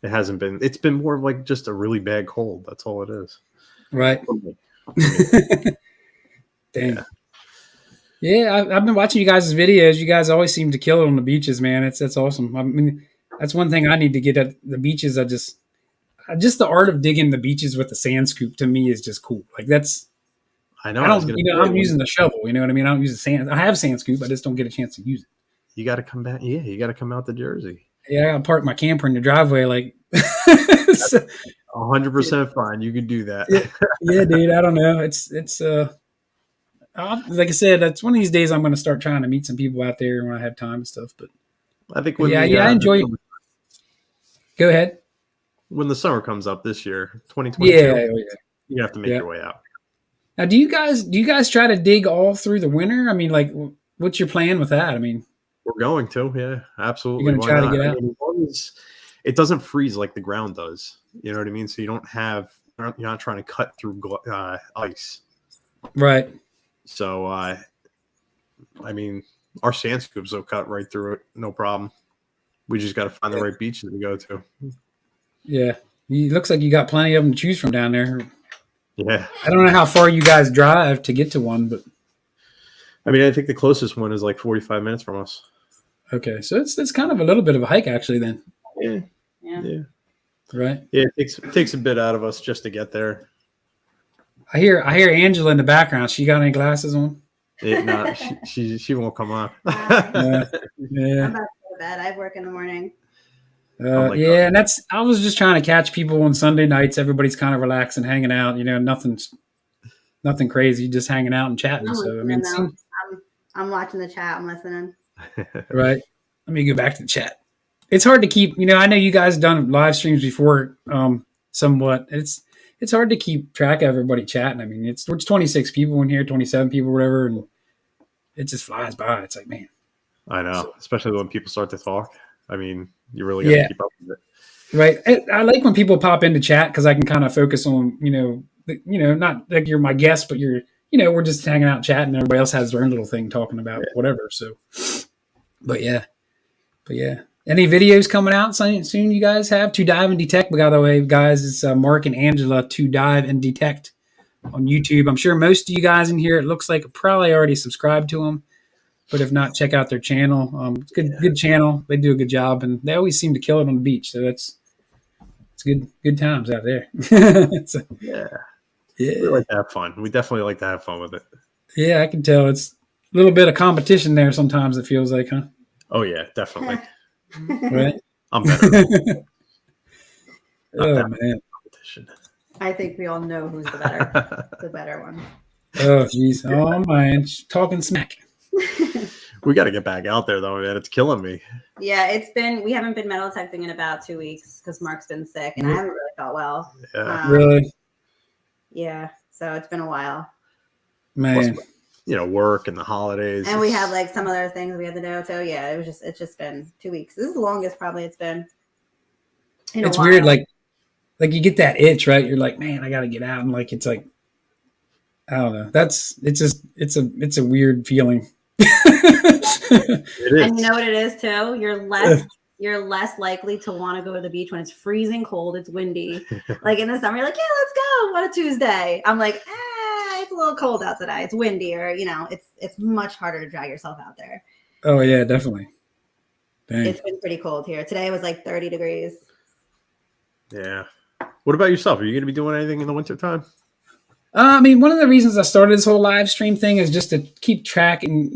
it hasn't been. It's been more of like just a really bad cold. That's all it is. Right. Dang. Yeah, I've been watching you guys' videos. You guys always seem to kill it on the beaches, man. That's awesome. I mean, that's one thing I need to get at the beaches. Just the art of digging the beaches with the sand scoop to me is just cool. Like that's. I know. I'm using the shovel. You know what I mean? I don't use the sand. I have sand scoop. I just don't get a chance to use it. You got to come back. Yeah, you got to come out to Jersey. Yeah, I got to park my camper in the driveway. Like, 100% fine. You could do that. Yeah, dude. I don't know. It's like I said, that's one of these days I'm going to start trying to meet some people out there when I have time and stuff. But I think I enjoy it. Go ahead. When the summer comes up this year, 2022, you have to make your way out. Now, do you guys try to dig all through the winter? I mean, like, what's your plan with that? I mean, we're going to, yeah, absolutely. You're going to try to get out. I mean, as long as it doesn't freeze like the ground does. You know what I mean? So you're not trying to cut through ice. Right. So, I mean, our sand scoops will cut right through it, no problem. We just got to find the right beaches to go to. Yeah, it looks like you got plenty of them to choose from down there. Yeah. I don't know how far you guys drive to get to one, but I mean, I think the closest one is like 45 minutes from us. Okay, so it's kind of a little bit of a hike actually then. Yeah. Right. Yeah, it takes a bit out of us just to get there. I hear Angela in the background. She got any glasses on? No, she won't come on. Yeah. I'm about to go to bed. I have work in the morning. Yeah, and I was just trying to catch people on Sunday nights. Everybody's kind of relaxing, hanging out. Nothing's nothing crazy, just hanging out and chatting. I'm So I mean, listening though. I'm watching the chat. I'm listening. right. Let me go back to the chat. It's hard to keep. I know you guys done live streams before, somewhat. It's hard to keep track of everybody chatting. I mean, it's 26 people in here, 27 people, whatever, and it just flies by. It's like, man. I know, especially when people start to talk. I mean, you really got to keep up with it. Right. I like when people pop into chat because I can kind of focus on, not like you're my guest, but we're just hanging out chatting. Everybody else has their own little thing talking about whatever. So, but yeah. Any videos coming out soon you guys have? To Dive and Detect, by the way, guys, it's Mark and Angela, To Dive and Detect on YouTube. I'm sure most of you guys in here, it looks like probably already subscribed to them. But if not, check out their channel. It's good channel. They do a good job, and they always seem to kill it on the beach. So it's good times out there. Yeah. We like to have fun. We definitely like to have fun with it. Yeah, I can tell. It's a little bit of competition there sometimes, it feels like, huh? Oh, yeah, definitely. Right? I'm better. Oh, man. Competition. I think we all know who's the better one. Oh, jeez. Oh, man. Talking smack. We got to get back out there, though, man. It's killing me. Yeah, we haven't been metal detecting in about 2 weeks because Mark's been sick and I haven't really felt well. Yeah. Really? Yeah, so it's been a while. Man. Plus, work and the holidays. And we had like some other things we had to do. So yeah, it's just been 2 weeks. This is the longest probably it's been. It's weird, like you get that itch, right? You're like, man, I got to get out, and like it's like, I don't know. It's a weird feeling. It is. And you know what it is too? You're less likely to want to go to the beach when it's freezing cold, it's windy. Like in the summer, you're like, yeah, let's go. What a Tuesday. I'm like, it's a little cold out today. It's windy, or it's much harder to drag yourself out there. Oh yeah, definitely. Dang. It's been pretty cold here. Today was like 30 degrees. Yeah. What about yourself? Are you going to be doing anything in the wintertime? I mean, one of the reasons I started this whole live stream thing is just to keep in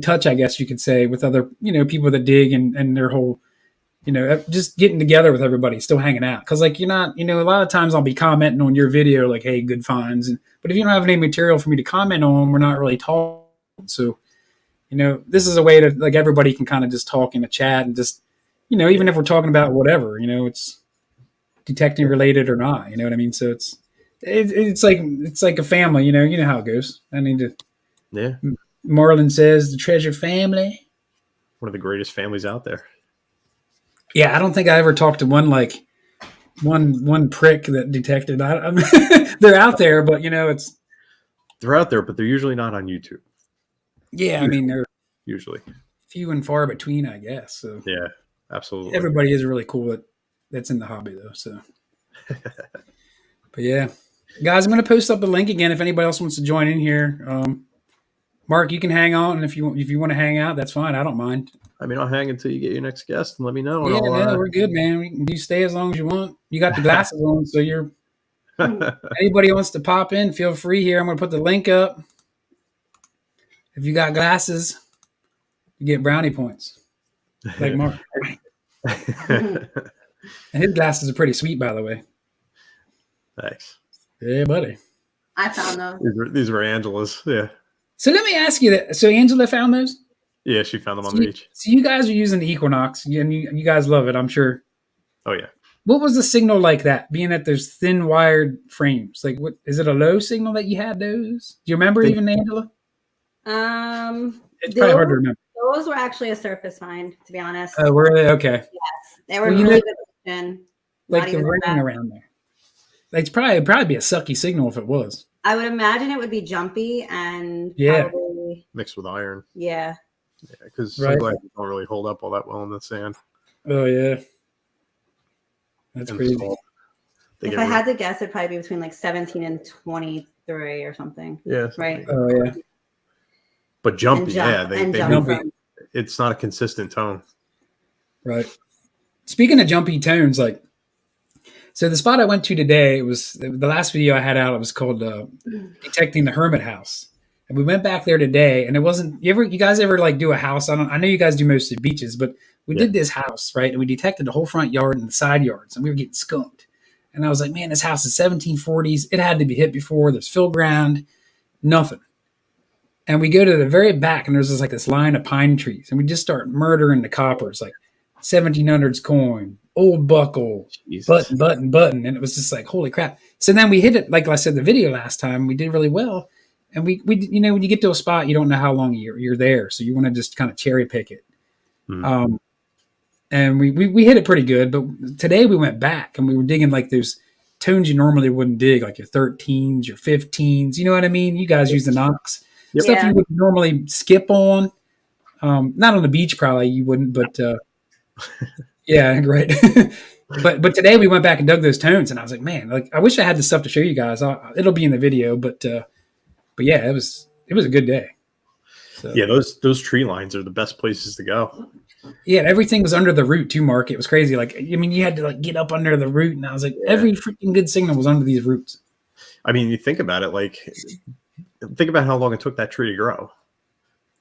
touch, I guess you could say, with other, people that dig and their whole, just getting together with everybody, still hanging out. Cause like, you're not, a lot of times I'll be commenting on your video, like, hey, good finds. But if you don't have any material for me to comment on, we're not really talking. So, this is a way to, like, everybody can kind of just talk in a chat and just, even if we're talking about whatever, it's detecting related or not, you know what I mean? So it's like a family, you know how it goes. I need to. Yeah. Marlon says the treasure family. One of the greatest families out there. Yeah, I don't think I ever talked to one prick that detected. I mean, they're out there, but they're out there, but they're usually not on YouTube. Yeah, I mean they're usually few and far between, I guess. So yeah, absolutely. Everybody is really cool that's in the hobby though. So, but yeah. Guys, I'm going to post up a link again if anybody else wants to join in here. Mark, you can hang on, and if you want to hang out, that's fine. I don't mind. I mean, I'll hang until you get your next guest and let me know. Yeah, we're good, man. You stay as long as you want. You got the glasses on, so you're. Anybody wants to pop in, feel free here. I'm going to put the link up. If you got glasses, you get brownie points, like Mark. And his glasses are pretty sweet, by the way. Thanks. Yeah, buddy. I found those. These were Angela's. Yeah. So let me ask you that. So Angela found those? Yeah, she found them on the beach. So you guys are using the Equinox, and you guys love it, I'm sure. Oh, yeah. What was the signal like that, being that there's thin wired frames? Like, what is it a low signal that you had those? Do you remember even, Angela? It's probably hard to remember. Those were actually a surface find, to be honest. Oh, were they? Okay. Yes. They were really good position. Like the ring around there. It's probably be a sucky signal if it was. I would imagine it would be jumpy and probably mixed with iron. Yeah. Yeah, because sunglasses don't really hold up all that well in the sand. Oh yeah, that's crazy. If I had to guess, it'd probably be between like 17 and 23 or something. Yeah. Right. Oh yeah. But jumpy, they jumpy. It's not a consistent tone. Right. Speaking of jumpy tones, like. So the spot I went to today, it was the last video I had out. It was called Detecting the Hermit House. And we went back there today, and it wasn't, you guys ever like do a house? I know you guys do mostly beaches, but we did this house, right? And we detected the whole front yard and the side yards, and we were getting skunked. And I was like, man, this house is 1740s. It had to be hit before. There's fill ground, nothing. And we go to the very back, and there's this line of pine trees, and we just start murdering the coppers, like 1700s coin, old buckle, Jesus. button, and it was just like, holy crap. So then we hit it, like I said, the video last time, we did really well, and we when you get to a spot, you don't know how long you're there, so you want to just kind of cherry pick it. And we hit it pretty good, but today we went back and we were digging like those tones you normally wouldn't dig, like your 13s, your 15s. You know what I mean? You guys use the Knox. Yep. Stuff you would normally skip on. Not on the beach, probably you wouldn't, but yeah, great. but today we went back and dug those tones, and I was like, man, like I wish I had the stuff to show you guys. It'll be in the video, but yeah, it was a good day. So. Yeah, those tree lines are the best places to go. Yeah, everything was under the root too, Mark. It was crazy. Like, I mean, you had to like get up under the root, and I was like, every freaking good signal was under these roots. I mean, you think about it, like, think about how long it took that tree to grow.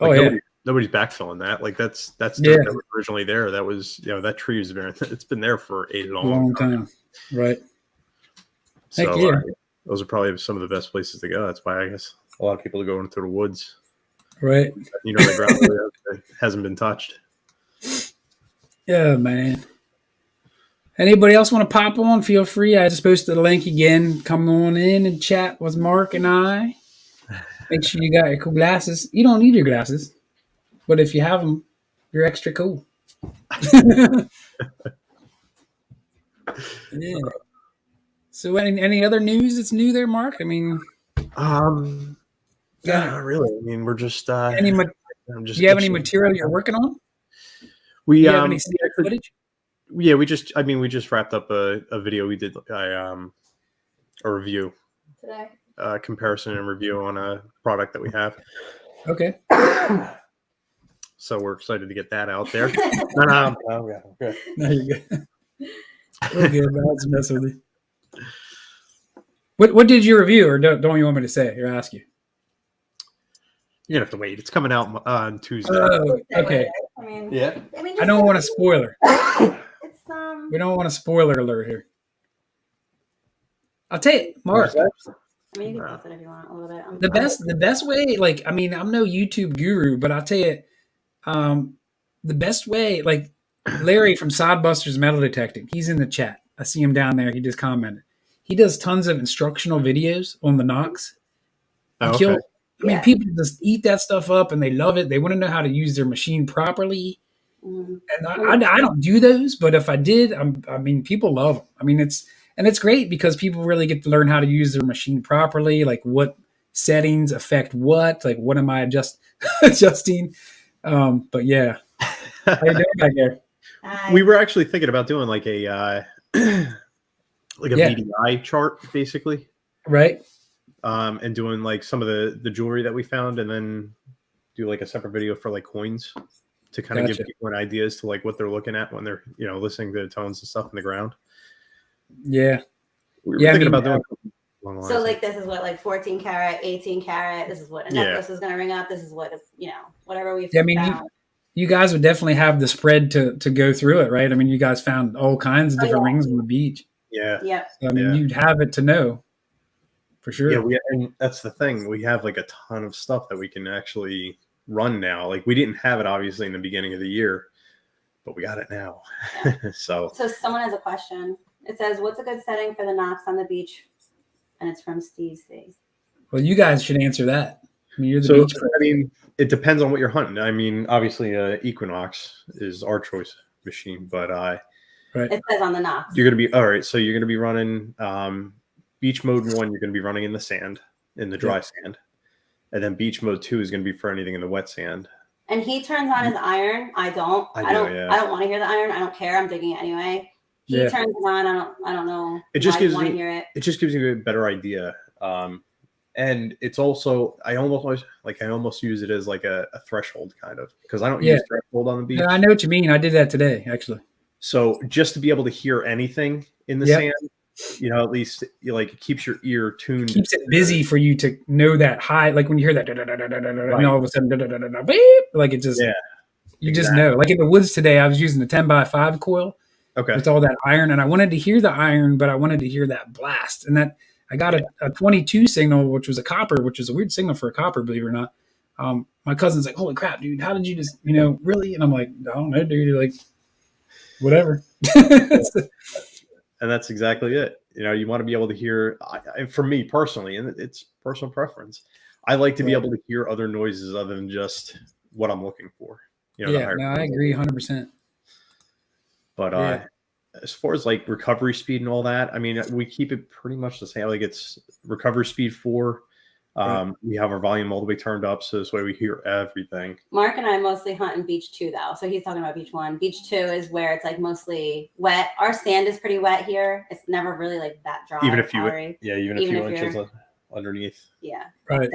Like, nobody's backfilling that. Like, that's dirt that was originally there. That was, that tree has been, it's been there for a long time. Right. So those are probably some of the best places to go. That's why I guess a lot of people are going through the woods. Right. The ground that hasn't been touched. Yeah, man. Anybody else want to pop on? Feel free. I just posted the link again. Come on in and chat with Mark and I. Make sure you got your cool glasses. You don't need your glasses, but if you have them, you're extra cool. Yeah. So, any other news that's new there, Mark? I mean, not really. I mean, we're just. Do you have any material you're working on? We have any footage? Yeah, we just wrapped up a video. We did a review Today. Comparison and review on a product that we have. Okay. So we're excited to get that out there. No, okay. No, you're good. We're good. I'll just mess with you. What did you review, or don't you want me to say? Or ask you? You're gonna have to wait. It's coming out on Tuesday. Oh, okay. I don't want a spoiler. It's We don't want a spoiler alert here. I'll tell you, Mark. I mean, you can post it if you want a little bit. The best way, like, I mean, I'm no YouTube guru, but I'll tell you, the best way, like Larry from Sodbusters Metal Detecting, he's in the chat. I see him down there. He just commented. He does tons of instructional videos on the Knox. Okay. I mean, people just eat that stuff up and they love it. They want to know how to use their machine properly. And I don't do those, but if I did, I mean, people love them. I mean, it's great because people really get to learn how to use their machine properly, like what settings affect what, like what am I adjusting. But yeah, how you doing back there? We were actually thinking about doing like a VDI chart, basically, right? And doing like some of the jewelry that we found, and then do like a separate video for like coins to kind of give people an idea as to like what they're looking at when they're listening to the tones and stuff in the ground. Yeah, we were thinking about doing. So like this is what like 14 karat, 18 karat. This is what a necklace is going to ring up. This is what whatever we've. Yeah, I mean, you guys would definitely have the spread to go through it, right? I mean, you guys found all kinds of different rings on the beach. Yeah. Yeah. So, I mean, you'd have it to know for sure. Yeah, and that's the thing. We have like a ton of stuff that we can actually run now. Like we didn't have it obviously in the beginning of the year, but we got it now. Yeah. So someone has a question. It says, "What's a good setting for the Knox on the beach?" And it's from Steve C. Well, you guys should answer that. I mean, you're the beach pro. I mean, it depends on what you're hunting. I mean, obviously, Equinox is our choice machine, but right. It says on the Knox. You're going to be all right. So you're going to be running beach mode 1. You're going to be running in the sand, in the dry sand, and then beach mode 2 is going to be for anything in the wet sand. And he turns on his iron. I don't want to hear the iron. I don't care. I'm digging it anyway. He turns it on. I don't know. It just gives me. Hear it. It just gives you a better idea. And it's also I almost use it as like a threshold kind of, because I don't use threshold on the beach. Yeah, I know what you mean. I did that today actually. So just to be able to hear anything in the sand, at least it keeps your ear tuned. Keeps it busy for you to know that high, like when you hear that, and all of a sudden, beep, like it just, you just know. Like in the woods today, I was using a 10x5 coil, Okay. with all that iron, and I wanted to hear the iron, but I wanted to hear that blast. And that I got a 22 signal, which was a copper, which is a weird signal for a copper, believe it or not. My cousin's like, "Holy crap, dude! How did you just, really?" And I'm like, "I don't know, dude. Like, whatever." And that's exactly it. You want to be able to hear. For me personally, and it's personal preference, I like to be able to hear other noises other than just what I'm looking for. Yeah, no, I agree 100%. But as far as like recovery speed and all that, I mean, we keep it pretty much the same. Like it's recovery speed 4. We have our volume all the way turned up, so this way we hear everything. Mark and I mostly hunt in beach 2 though. So he's talking about beach 1. Beach 2 is where it's like mostly wet. Our sand is pretty wet here. It's never really like that dry. Even a few inches underneath. Yeah. Right.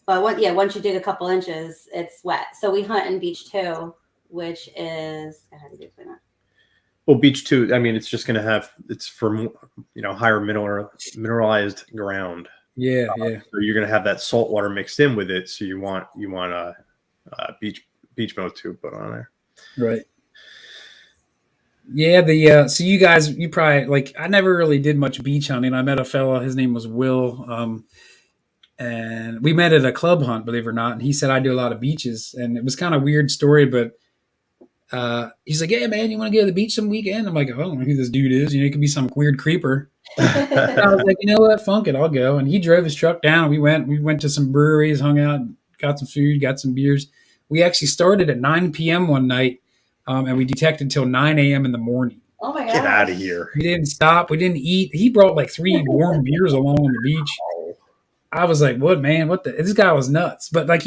But once you dig a couple inches, it's wet. So we hunt in beach 2, which is how do you explain that? Well, beach 2, I mean, it's just going to have, it's for, higher mineralized ground. Yeah. So you're going to have that salt water mixed in with it. So you want a beach mode 2 put on there. Right. Yeah. So you guys, you probably like, I never really did much beach hunting. I met a fella, his name was Will. And we met at a club hunt, believe it or not. And he said, I do a lot of beaches. And it was kind of a weird story, but he's like, "Yeah, man, you want to go to the beach some weekend?" I'm like, "I don't know who this dude is. It could be some weird creeper." And I was like, "You know what? Funk it. I'll go." And he drove his truck down. We went to some breweries, hung out, got some food, got some beers. We actually started at 9 p.m. one night, and we detected till 9 a.m. in the morning. Oh my god! Get out of here. We didn't stop. We didn't eat. He brought like 3 warm beers along on the beach. I was like, "What, man? What the?" This guy was nuts. But like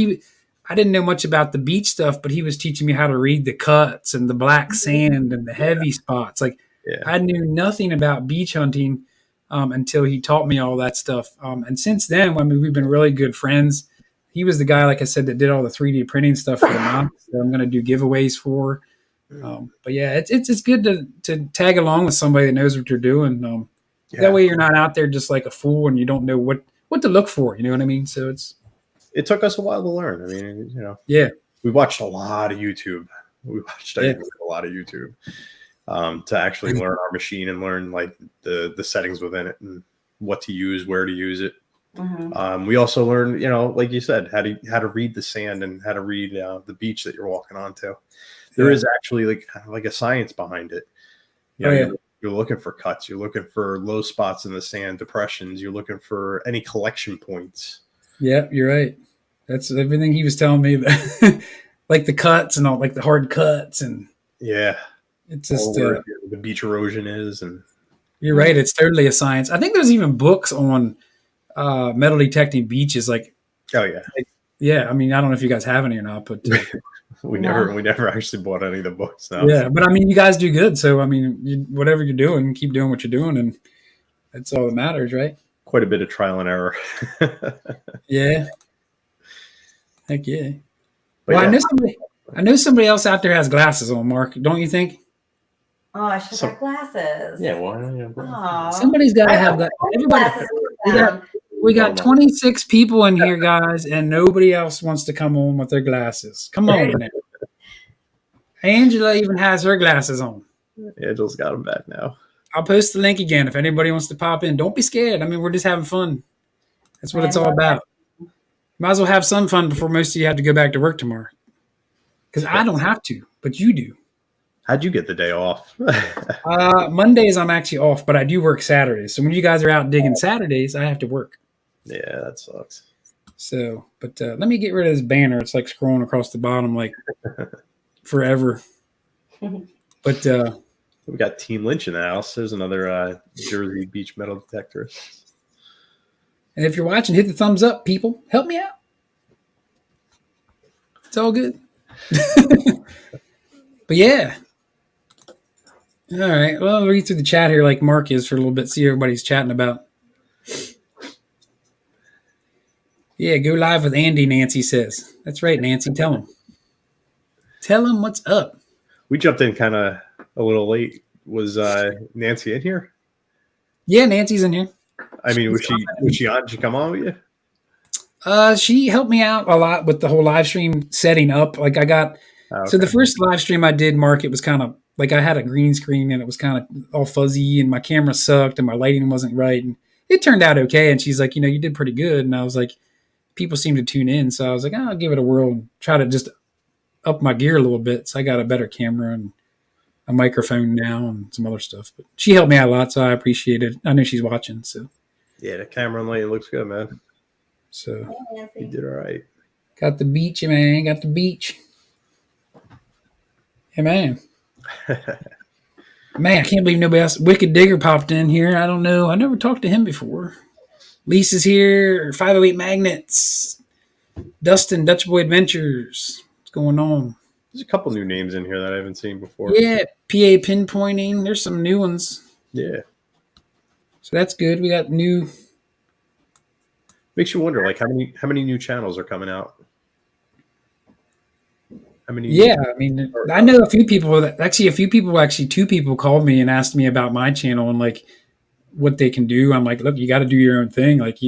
I didn't know much about the beach stuff, but he was teaching me how to read the cuts and the black sand and the heavy spots. Like I knew nothing about beach hunting until he taught me all that stuff. And since then, I mean, we've been really good friends. He was the guy, like I said, that did all the 3D printing stuff for the mountains that I'm going to do giveaways for. But yeah, it's good to tag along with somebody that knows what you're doing. That way you're not out there just like a fool and you don't know what to look for. You know what I mean? So it took us a while to learn. I mean, we watched a lot of YouTube. We watched a lot of YouTube to actually learn our machine and learn like the settings within it and what to use, where to use it. Mm-hmm. We also learned, like you said, how to read the sand and how to read the beach that you're walking onto. There is actually like a science behind it. You're looking for cuts. You're looking for low spots in the sand, depressions. You're looking for any collection points. Yeah, you're right. That's everything he was telling me. Like the cuts and all, like the hard cuts, and it's just where the beach erosion is. And you're right. It's totally a science. I think there's even books on metal detecting beaches. Like, I mean, I don't know if you guys have any or not, but we never actually bought any of the books. Now. Yeah, but I mean, you guys do good. So I mean, whatever you're doing, keep doing what you're doing, and that's all that matters, right? Quite a bit of trial and error. Yeah. Heck yeah. But well, I know somebody else out there has glasses on, Mark. Don't you think? Oh, I should have glasses. Yeah, why not? Somebody's got to have that. Everybody. We got 26 people in here, guys, and nobody else wants to come on with their glasses. Come on, man. Angela even has her glasses on. Angela's got them back now. I'll post the link again if anybody wants to pop in. Don't be scared. I mean, we're just having fun. That's what it's all about. Might as well have some fun before most of you have to go back to work tomorrow. Because I don't have to, but you do. How'd you get the day off? Mondays I'm actually off, but I do work Saturdays. So when you guys are out digging Saturdays, I have to work. Yeah, that sucks. So, but let me get rid of this banner. It's like scrolling across the bottom like forever. But we got Team Lynch in the house. There's another Jersey beach metal detector. And if you're watching, hit the thumbs up, people. Help me out. It's all good. But yeah. All right. Well, I'll read through the chat here like Mark is for a little bit, see what everybody's chatting about. Yeah, go live with Andy, Nancy says. That's right, Nancy. Tell him. Tell him what's up. We jumped in kind of a little late. Was Nancy in here? Yeah, Nancy's in here. I mean, was she on? Did she come on with you? She helped me out a lot with the whole live stream setting up. Like I got so the first live stream I did, Mark, it was kind of like I had a green screen and it was kind of all fuzzy and my camera sucked and my lighting wasn't right. And it turned out okay. And she's like, you did pretty good. And I was like, people seem to tune in. So I was like, I'll give it a whirl and try to just up my gear a little bit. So I got a better camera and a microphone now and some other stuff. But she helped me out a lot, so I appreciate it. I know she's watching. So yeah, the camera and lighting looks good, man. So you did all right. Got the beach, man. Got the beach. Hey, man. Man, I can't believe nobody else. Wicked Digger popped in here. I don't know. I never talked to him before. Lisa's here. 508 Magnets. Dustin, Dutch Boy Adventures. What's going on? There's a couple new names in here that I haven't seen before. Yeah, PA Pinpointing. There's some new ones. Yeah. So that's good. We got new. Makes you wonder, like, how many new channels are coming out? How many? Yeah, I mean, I know a few people that actually, two people called me and asked me about my channel and like what they can do. I'm like, look, you got to do your own thing. Like,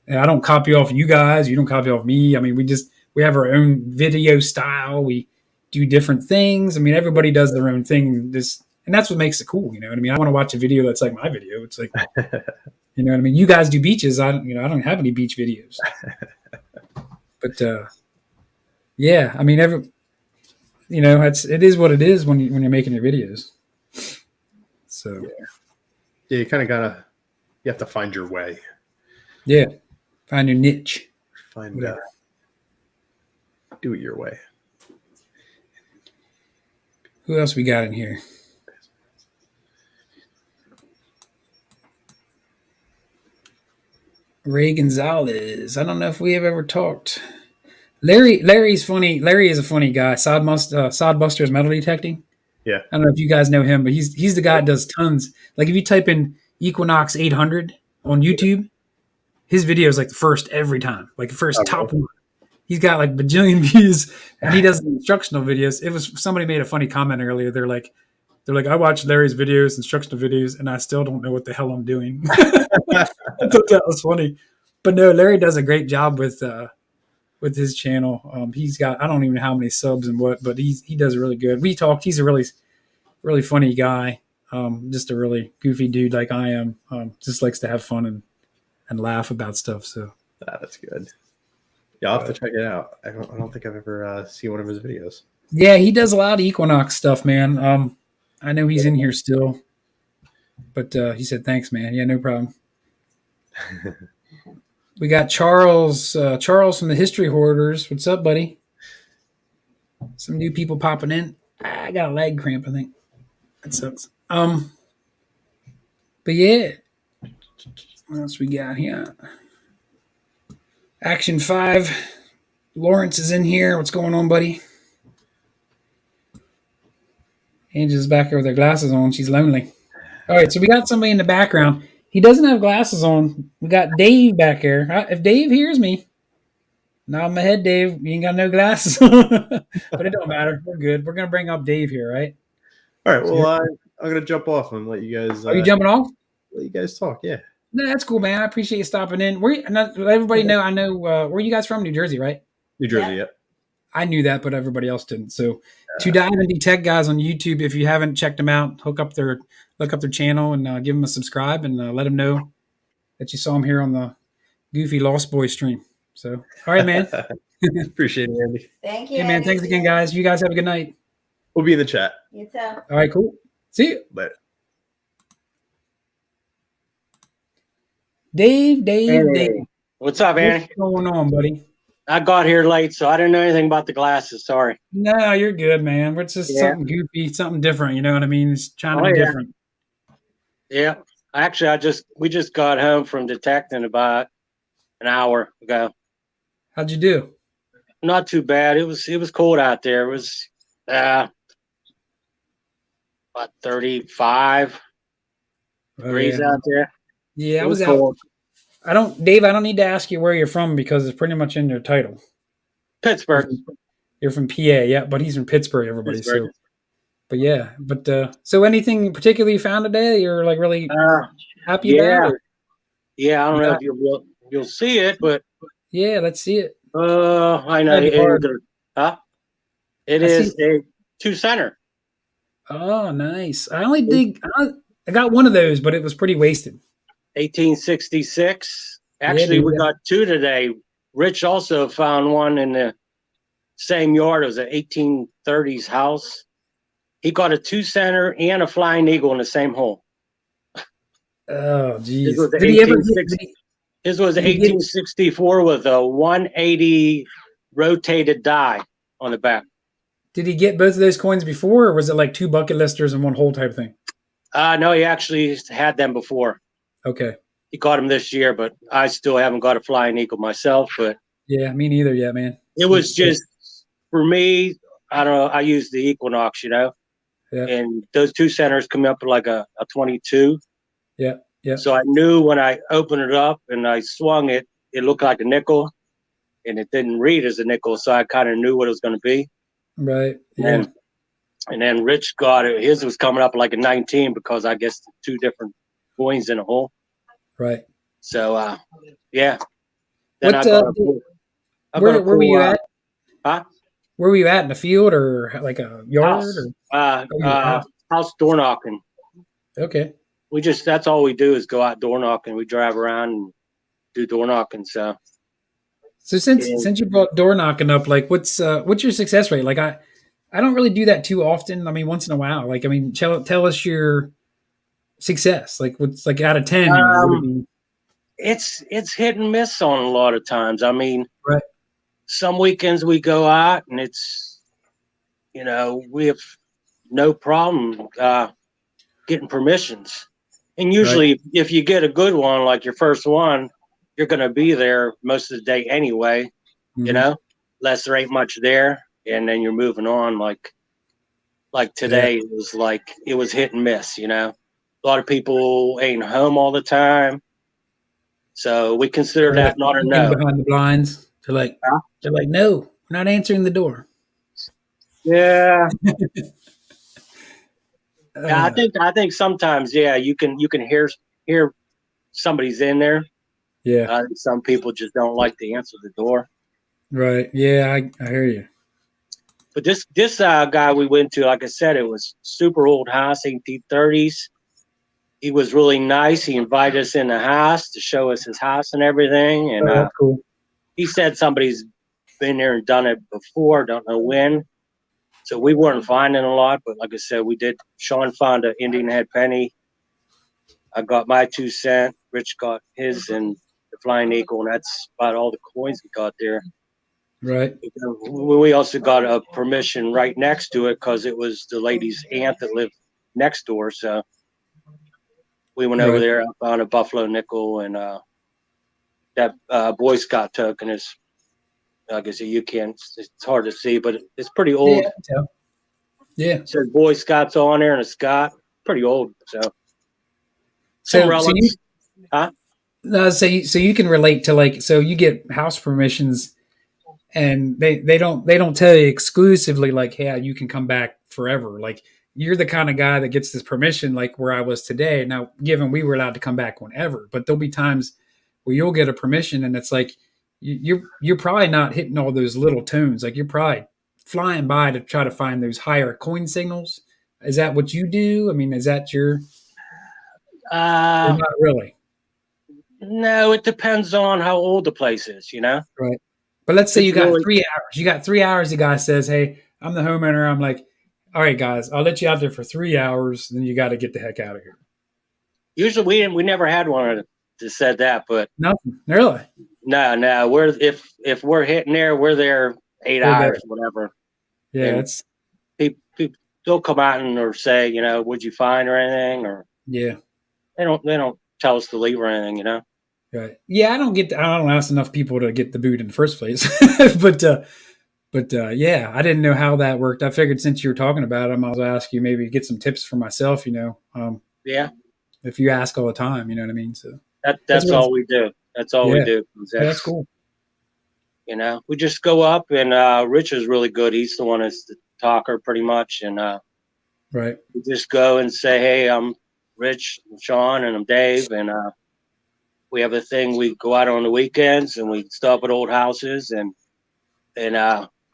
I don't copy off you guys. You don't copy off me. I mean, we have our own video style. We do different things. I mean, everybody does their own thing. And that's what makes it cool. You know what I mean? I want to watch a video that's like my video. It's like, you know what I mean? You guys do beaches. I don't have any beach videos. But yeah, I mean, it is what it is when you're making your videos. So yeah, you have to find your way. Yeah, find your niche. Do it your way. Who else we got in here? Ray Gonzalez. I don't know if we have ever talked. Larry's funny. Larry is a funny guy. Sodbuster's metal detecting. Yeah. I don't know if you guys know him, but he's the guy that does tons. Like if you type in Equinox 800 on YouTube, his video is like the first every time. Like the first top one. He's got like bajillion views, and he does instructional videos. Somebody made a funny comment earlier. They're like, I watch Larry's videos, instructional videos, and I still don't know what the hell I'm doing. I thought that was funny, but no, Larry does a great job with his channel. He's got, I don't even know how many subs and what, but he does really good. We talked. He's a really, really funny guy. Just a really goofy dude like I am. Just likes to have fun and laugh about stuff. So that's good. Yeah, I'll have to check it out. I don't think I've ever seen one of his videos. Yeah, he does a lot of Equinox stuff, man. I know he's in here still, but he said thanks, man. Yeah, no problem. We got Charles from the History Hoarders. What's up, buddy? Some new people popping in. I got a leg cramp, I think. That sucks. But yeah. What else we got here? Action 5. Lawrence is in here. What's going on, buddy? Angel's back there with her glasses on. She's lonely. All right, so we got somebody in the background. He doesn't have glasses on. We got Dave back there. If Dave hears me, nod my head, Dave. You ain't got no glasses on. But it don't matter. We're good. We're going to bring up Dave here, right? All right, well, I'm going to jump off and let you guys... Are you jumping off? Let you guys talk, yeah. No, that's cool, man. I appreciate you stopping in. Everybody know, I know, where are you guys from? New Jersey, right? New Jersey, yeah. I knew that, but everybody else didn't. So, To Dive and Detect guys on YouTube, if you haven't checked them out, look up their channel and give them a subscribe and let them know that you saw them here on the Goofy Lost Boy stream. So, all right, man. Appreciate it, Andy. Thank you. Hey, man. Thanks again, guys. You guys have a good night. We'll be in the chat. You too. All right, cool. See you. Later. Dave. What's up, Andy? What's going on, buddy? I got here late, so I didn't know anything about the glasses. Sorry. No, you're good, man. It's just something goofy, something different. You know what I mean? It's trying to be different. Yeah. Actually, we just got home from detecting about an hour ago. How'd you do? Not too bad. It was cold out there. It was about 35 degrees out there. Yeah, I was out. Dave, I don't need to ask you where you're from because it's pretty much in your title. Pittsburgh. You're from PA, yeah, but he's from Pittsburgh, everybody. Pittsburgh. So anything particular you found today you're like really happy about? Yeah, I don't know if you'll see it, but yeah, let's see it. I know. It is a 2-center. Oh, nice. I got one of those, but it was pretty wasted. 1866. Yeah, Actually, dude. we got two today. Rich also found one in the same yard. It was an 1830s house. He got a 2-center and a flying eagle in the same hole. Oh, His geez. was the Did he ever get? His was Did he get? 1864 with a 180 rotated die on the back. Did he get both of those coins before, or was it like two bucket listers and one hole type thing? No, he actually had them before. Okay. He got them this year, but I still haven't got a flying eagle myself. But Yeah, me neither yet, man. it was just for me. I don't know. I used the Equinox, Yeah. and those 2-centers come up like a 22. Yeah. Yeah. So I knew when I opened it up and I swung it, it looked like a nickel, and it didn't read as a nickel. So I kind of knew what it was going to be. Right. Yeah. And then Rich got it. His was coming up like a 19 because I guess two different coins in a hole. Right. So yeah. Then where were you at? Huh? Where were you at, in the field or like a yard? House door knocking. Okay. That's all we do is go out door knocking. We drive around and do door knocking. So since you brought door knocking up, like what's your success rate? Like I don't really do that too often. I mean, once in a while. Like I mean, tell us your success. Like what's like out of 10? It's hit and miss on a lot of times. I mean, right. Some weekends we go out and it's, we have no problem getting permissions. And usually right. If you get a good one, like your first one, you're going to be there most of the day anyway, unless there ain't much there. And then you're moving on. Like today, it was hit and miss, A lot of people ain't home all the time. So we consider that not a no. Behind the blinds. They're like, no, we're not answering the door. Yeah. I think sometimes, you can hear somebody's in there. Yeah. Some people just don't like to answer the door. Right. Yeah, I hear you. But this guy we went to, like I said, it was super old house, 1830s. He was really nice. He invited us in the house to show us his house and everything. And that's cool. He said somebody's been there and done it before, don't know when. So we weren't finding a lot, but like I said, we did. Sean found an Indian head penny. I got my 2 cents. Rich got his and the flying eagle, and that's about all the coins we got there. Right. We also got a permission right next to it because it was the lady's aunt that lived next door. So we went over there. I found a buffalo nickel, and that Boy Scout token is, like I said, it's hard to see, but it's pretty old. Yeah. It says Boy Scouts on there and a Scott. Pretty old. So you can relate to so you get house permissions and they don't tell you exclusively like, hey, you can come back forever. Like you're the kind of guy that gets this permission, like where I was today. Now, given we were allowed to come back whenever, but there'll be times where you'll get a permission and it's like you're probably not hitting all those little tones. Like you're probably flying by to try to find those higher coin signals. Is that what you do? I mean, is that your? Not really. No, it depends on how old the place is, Right. But let's say you got 3 hours. You got 3 hours. The guy says, "Hey, I'm the homeowner." I'm like, "All right, guys, I'll let you out there for 3 hours. Then you got to get the heck out of here." Usually, we never had one that said that, but nothing really. No. If we're hitting there, we're there 8 hours, whatever. Yeah, and it's people they'll come out or say, would you find or anything, or yeah, they don't tell us to leave or anything, Right. Yeah, I don't ask enough people to get the boot in the first place, but yeah, I didn't know how that worked. I figured since you were talking about it, I'll ask you, maybe get some tips for myself. Yeah. If you ask all the time, you know what I mean. So that's all we do. That's all we do. That's cool. We just go up, and Rich is really good. He's the one that's the talker pretty much, and right. We just go and say, hey, I'm Rich, I'm Sean, and I'm Dave, and we have a thing. We go out on the weekends and we stop at old houses and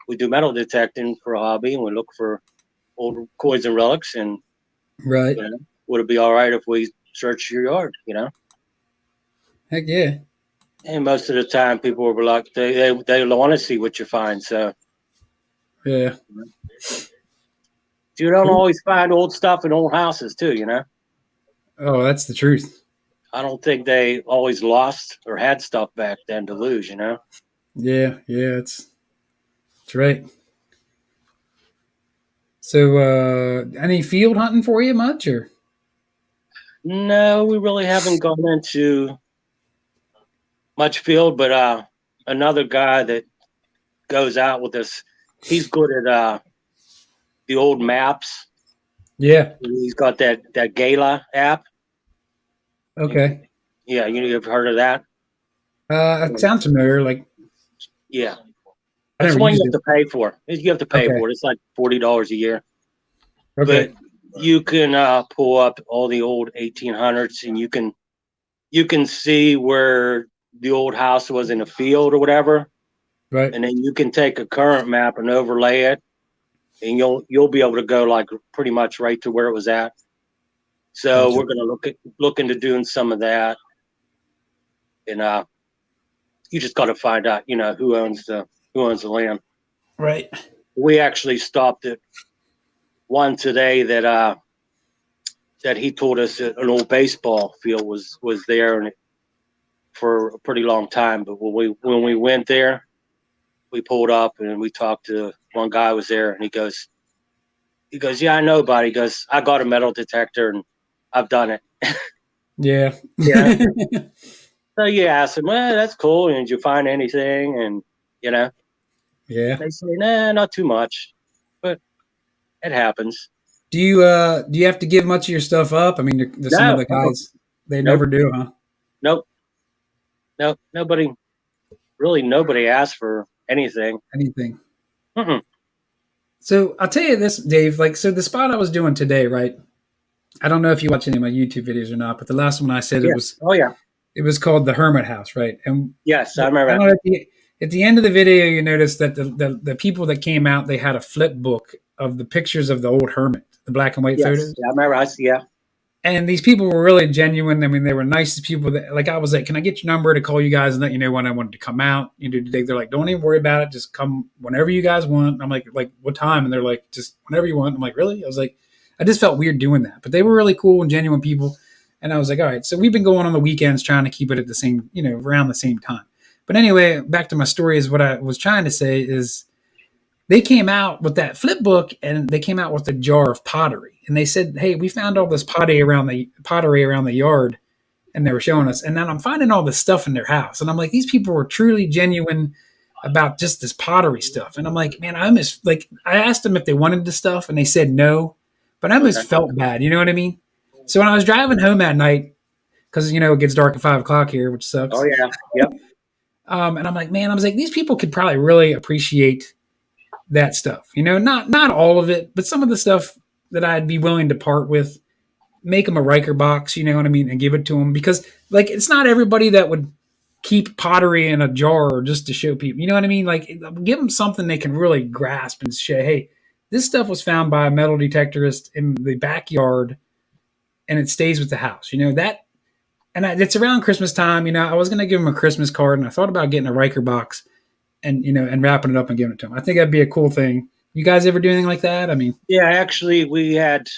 we do metal detecting for a hobby, and we look for old coins and relics, and Right. you know, would it be all right if we search your yard? Heck yeah. And most of the time, people were like, they want to see what you find. So Yeah. you don't Cool. always find old stuff in old houses too. Oh, that's the truth. I don't think they always lost or had stuff back then to lose. Yeah. Yeah. It's right. So, any field hunting for you much, or? No, we really haven't gone into much field, but another guy that goes out with us, he's good at the old maps. Yeah. He's got that Gala app. Okay. Yeah, you've heard of that? It sounds familiar. Like, Yeah. I That's never one you used have it. to pay for. You have to pay Okay. for it. It's like $40 a year. Okay. But you can pull up all the old 1800s, and you can see where the old house was in a field or whatever. Right. And then you can take a current map and overlay it, and you'll be able to go like pretty much right to where it was at. So Gotcha. we're gonna look into doing some of that, and you just got to find out, who owns the land. Right. We actually stopped at one today that he told us that an old baseball field was there, and for a pretty long time. But when we went there, we pulled up and we talked to one guy who was there, and he goes, yeah, I know about it. He goes, I got a metal detector and I've done it. Yeah. Yeah. So you ask him, well, that's cool. And did you find anything? And Yeah. they say, nah, not too much, but it happens. Do you have to give much of your stuff up? I mean, some of the guys they never do, huh? Nope. Nobody asked for anything. Anything. Mm-mm. So I'll tell you this, Dave. Like, so the spot I was doing today, right? I don't know if you watch any of my YouTube videos or not, but the last one I said Yeah. it was called the Hermit House, right? And Yes, I remember. I don't know, at the end of the video, you notice that the people that came out, they had a flip book of the pictures of the old hermit, the black and white photos. Yeah, I remember. Yeah. And these people were really genuine. I mean, they were nicest people. That, like, I was like, "Can I get your number to call you guys and let you know when I wanted to come out?" They're like, "Don't even worry about it. Just come whenever you guys want." I'm like, what time? And they're like, "Just whenever you want." I'm like, "Really?" I was like, I just felt weird doing that, but they were really cool and genuine people. And I was like, "All right." So we've been going on the weekends trying to keep it at the same, around the same time. But anyway, back to my story is what I was trying to say is they came out with that flip book and they came out with a jar of pottery. And they said, "Hey, we found all this pottery around the yard." And they were showing us. And then I'm finding all this stuff in their house. And I'm like, these people were truly genuine about just this pottery stuff. And I'm like, man, I asked them if they wanted the stuff and they said no, but I almost felt bad. You know what I mean? So when I was driving home at night, because, it gets dark at 5 o'clock here, which sucks. Oh yeah. Yep. And I'm like, man, I was like, these people could probably really appreciate that stuff. Not all of it, but some of the stuff that I'd be willing to part with, make them a Riker box, you know what I mean, and give it to them, because like it's not everybody that would keep pottery in a jar just to show people, you know what I mean? Like, give them something they can really grasp and say, hey, this stuff was found by a metal detectorist in the backyard and it stays with the house, that. And it's around Christmas time, I was going to give them a Christmas card and I thought about getting a Riker box and, and wrapping it up and giving it to them. I think that'd be a cool thing. You guys ever do anything like that? I mean, yeah, actually we had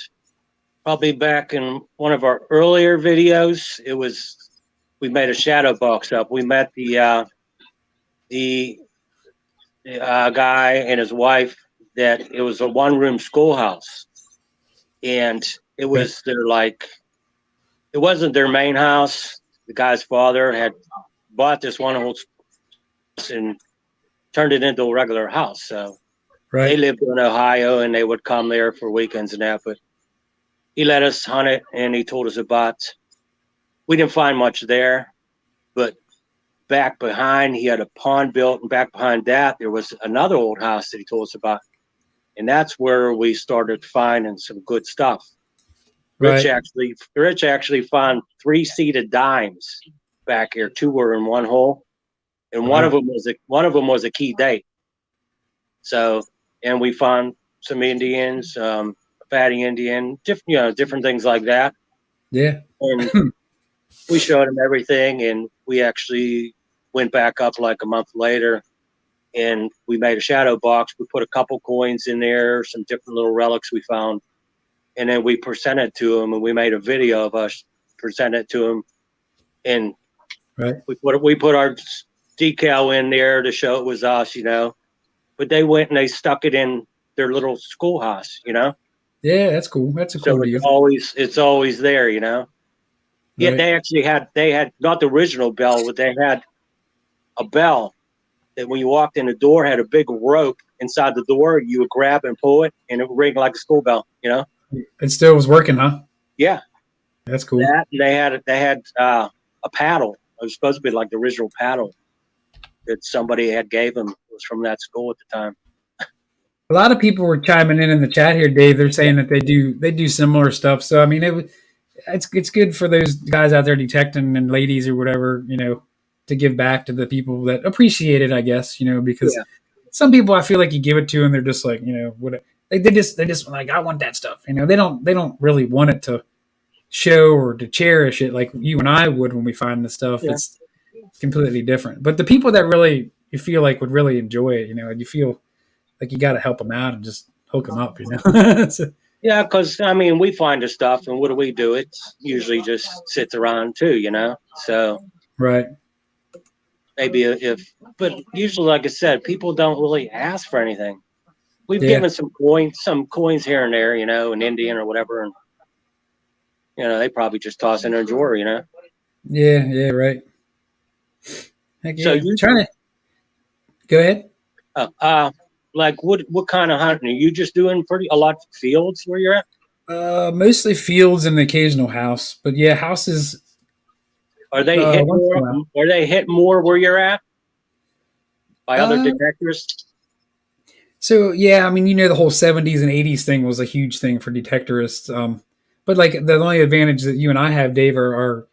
probably back in one of our earlier videos, we made a shadow box up. We met the guy and his wife that it was a one-room schoolhouse, and it was it wasn't their main house. The guy's father had bought this one whole house and turned it into a regular house. So they lived in Ohio and they would come there for weekends and that, but he let us hunt it and he told us about, we didn't find much there, but back behind, he had a pond built, and back behind that, there was another old house that he told us about. And that's where we started finding some good stuff. Rich actually found 3-seated dimes back here. 2 were in one hole, and one of them was a key date. So, and we found some Indians, a fatty Indian, different things like that. Yeah. And we showed him everything, and we actually went back up like a month later, and we made a shadow box. We put a couple coins in there, some different little relics we found, and then we presented to him, and we made a video of us present it to him, and we put our decal in there to show it was us, but they went and they stuck it in their little schoolhouse, Yeah, that's cool. That's a cool deal. It's always there, Yeah, they actually had not the original bell, but they had a bell that when you walked in the door had a big rope inside the door. You would grab and pull it, and it would ring like a school bell, It still was working, huh? Yeah, that's cool. They had a paddle. It was supposed to be like the original paddle that somebody had gave them. It was from that school at the time. A lot of people were chiming in the chat here, Dave. They're saying that they do similar stuff. So I mean, it's good for those guys out there detecting and ladies or whatever, to give back to the people that appreciate it, I guess, because some people I feel like you give it to and they're just like, what they just like, I want that stuff. They don't really want it to show or to cherish it like you and I would when we find the stuff. Yeah. It's completely different. But the people that really you feel like would really enjoy it, you feel like you got to help them out and just hook them up, So, yeah, because we find the stuff, and what do? It usually just sits around too, So right. Maybe but usually, like I said, people don't really ask for anything. We've given some coins here and there, an Indian or whatever, and they probably just toss in their drawer, Yeah, right. Heck yeah. So you trying to go ahead. Like what kind of hunting are you just doing? A lot of fields where you're at? Mostly fields and the occasional house, but yeah, houses. Are they hit more? Are they hit more where you're at by other detectors? So yeah, the whole 70s and 80s thing was a huge thing for detectorists. But like the only advantage that you and I have, Dave, are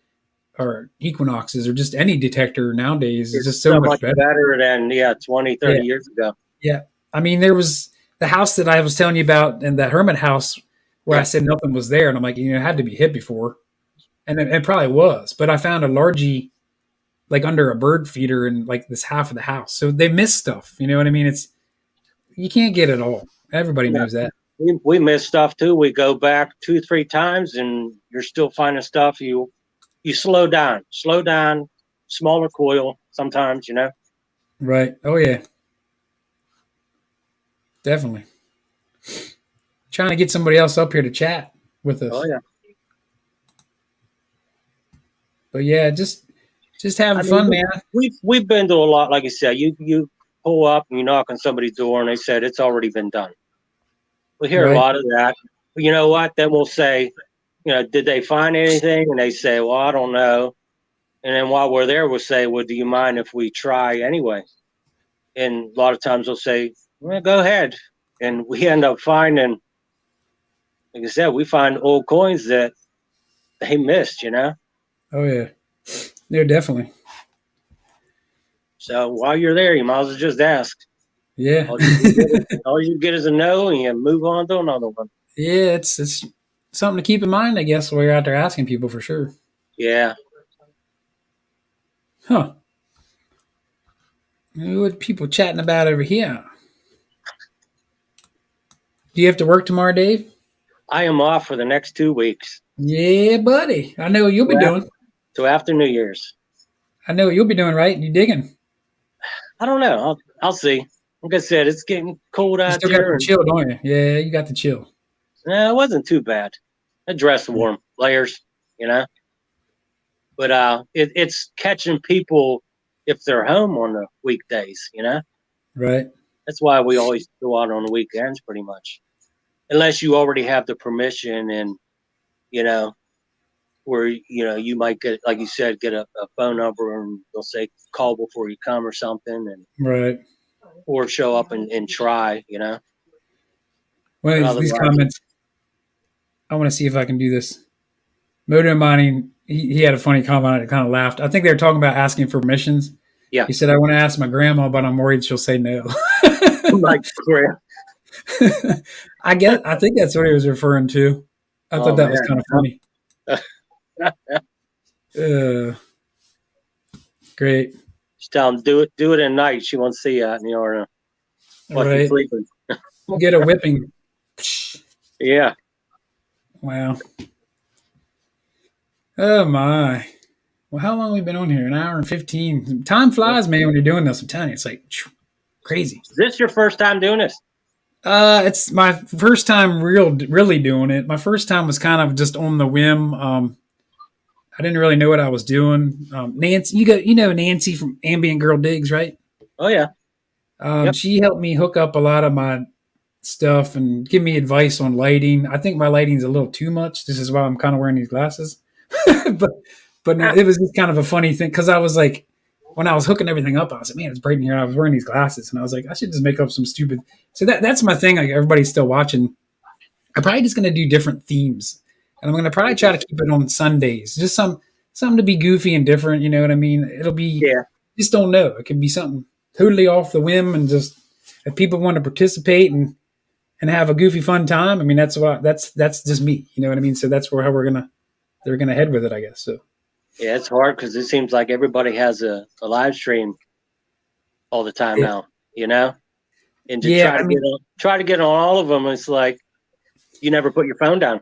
equinoxes or just any detector nowadays is just so much better than 20, 30 years ago. Yeah. There was the house that I was telling you about and that hermit house where I said nothing was there. And I'm like, it had to be hit before. And it probably was. But I found a largie like under a bird feeder in like this half of the house. So they miss stuff. You know what I mean? You can't get it all. Everybody knows that. We miss stuff too. We go back 2-3 times and you're still finding stuff. You slow down, smaller coil sometimes, Right. Oh yeah. Definitely. Trying to get somebody else up here to chat with us. Oh yeah. But yeah, just having fun, man. We've been to a lot, like I said. You pull up and you knock on somebody's door and they said it's already been done. We hear a lot of that. But you know what? Then we'll say, did they find anything? And they say, well, I don't know. And then while we're there, we'll say, well, do you mind if we try anyway? And a lot of times they'll say, well, go ahead. And we end up finding, like I said, we find old coins that they missed, Oh, yeah. Yeah, definitely. So while you're there, you might as well just ask. Yeah. All you get is a no, and you move on to another one. Yeah, it's something to keep in mind, I guess, while you're out there asking people for sure. Yeah. Huh. What people chatting about over here? Do you have to work tomorrow, Dave? I am off for the next 2 weeks. Yeah, buddy. I know what you'll be doing. So after New Year's. I know what you'll be doing, right? You digging? I don't know. I'll see. Like I said, it's getting cold out there. You still got the chill, don't you? Yeah, you got the chill. No, it wasn't too bad. I dressed warm, layers, But it's catching people if they're home on the weekdays, Right. That's why we always go out on the weekends pretty much. Unless you already have the permission and, where, you might get, like you said, get a phone number and they'll say call before you come or something. And right. Or show up and try, One of these comments, I want to see if I can do this. Motor Mining, he had a funny comment. I kind of laughed. I think they were talking about asking for permissions. Yeah. He said, I want to ask my grandma, but I'm worried she'll say no. Like, I think that's what he was referring to. I thought that was kind of funny. Great. Just tell him do it at night. She won't see you out in the yard while she's Right. sleeping. Get a whipping. Yeah. Wow. Oh my. Well, how long have we been on here? An hour and 15. Time flies, man, when you're doing this. I'm telling you, it's like crazy. Is this your first time doing this? It's my first time really doing it. My first time was kind of just on the whim. I didn't really know what I was doing. Nancy, you know Nancy from Ambient Girl Digs, right? Oh yeah. Yep. She helped me hook up a lot of my stuff and give me advice on lighting. I think my lighting's a little too much. This is why I'm kind of wearing these glasses. but no, it was just kind of a funny thing because I was like, when I was hooking everything up, I was like, man, it's bright in here. I was wearing these glasses, and I was like, I should just make up some stupid. So that's my thing. Like everybody's still watching. I'm probably just gonna do different themes, and I'm gonna probably try to keep it on Sundays. Just something to be goofy and different. You know what I mean? It'll be. Yeah. Just don't know. It could be something totally off the whim, and just if people want to participate and have a goofy fun time. I mean, that's just me. You know what I mean? So that's how they're gonna head with it, I guess. So. Yeah, it's hard because it seems like everybody has a live stream all the time now, you know? And to try to get on all of them, it's like you never put your phone down.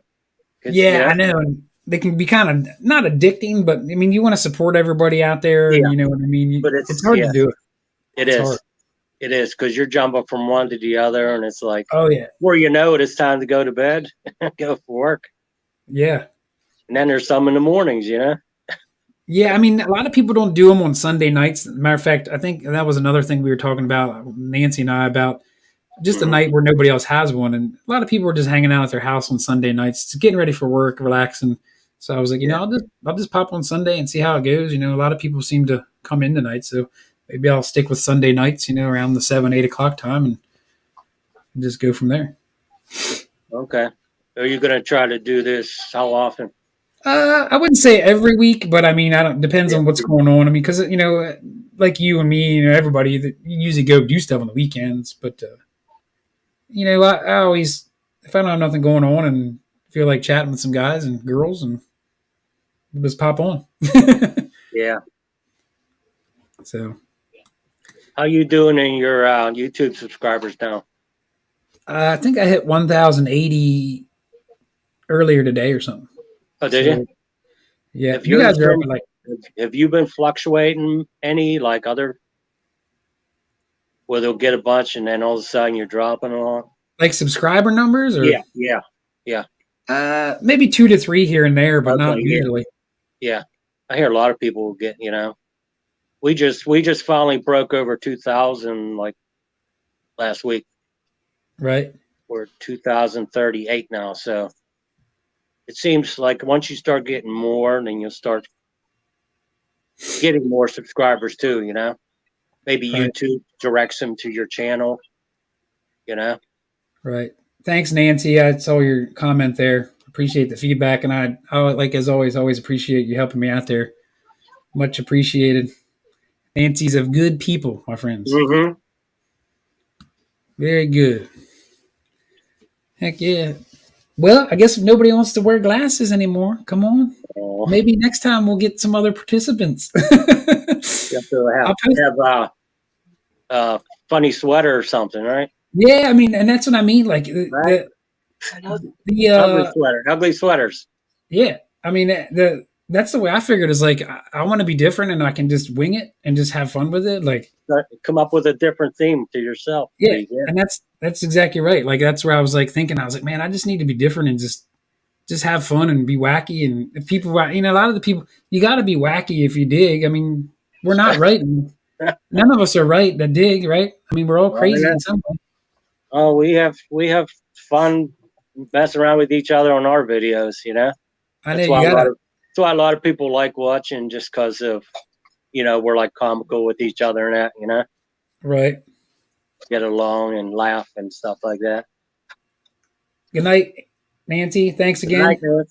Yeah, I know. And they can be kind of not addicting, but I mean, you want to support everybody out there, and you know what I mean? But it's hard to do it. It is because you're jumping from one to the other, and it's like, oh, yeah. Before you know it, it's time to go to bed, go for work. Yeah. And then there's some in the mornings, you know? Yeah, I mean, a lot of people don't do them on Sunday nights. Matter of fact, I think that was another thing we were talking about, Nancy and I, about just a night where nobody else has one. And a lot of people are just hanging out at their house on Sunday nights, just getting ready for work, relaxing. So I was like, I'll just pop on Sunday and see how it goes. You know, a lot of people seem to come in tonight, so maybe I'll stick with Sunday nights, you know, around the 7, 8 o'clock time and just go from there. Okay. Are you going to try to do this how often? I wouldn't say every week, but I mean, depends on what's going on. I mean, because, you know, like you and me, you know, everybody that usually go do stuff on the weekends. But, you know, I always, if I don't have nothing going on and feel like chatting with some guys and girls, and just pop on. Yeah. So. How you doing in your YouTube subscribers now? I think I hit 1,080 earlier today or something. Oh, did you? Yeah. You guys are like. Have you been fluctuating any like other? Where they'll get a bunch and then all of a sudden you're dropping a lot? Like subscriber numbers? Or? Yeah. Maybe 2 to 3 here and there, but not usually. Yeah. I hear a lot of people get, you know. We just finally broke over 2,000 like last week. Right. We're 2,038 now, so it seems like once you start getting more, then you'll start getting more subscribers too, you know. Maybe right. YouTube directs them to your channel, you know. Right. Thanks, Nancy. I saw your comment there. Appreciate the feedback, and I like as always appreciate you helping me out there. Much appreciated. Nancy's of good people, my friends. Mm-hmm. Very good. Heck yeah. Well, I guess if nobody wants to wear glasses anymore, come on. Oh. Maybe next time we'll get some other participants. You have to have funny sweater or something, right? Yeah, I mean, and that's what I mean. Like right? Ugly sweaters. Yeah, I mean that's the way I figured. Is like I want to be different, and I can just wing it and just have fun with it. Like come up with a different theme to yourself. Yeah, and that's exactly right. Like that's where I was like thinking. I was like, man, I just need to be different and just have fun and be wacky. And if people, you know, a lot of the people, you got to be wacky if you dig. I mean, we're not right. None of us are right that dig, right? I mean, we're all crazy in some way. Oh, we have fun messing around with each other on our videos, you know. That's why a lot of people like watching, just because of, you know, we're like comical with each other and that, you know. Right. Get along and laugh and stuff like that. Good night, Nancy. Thanks again. Good night,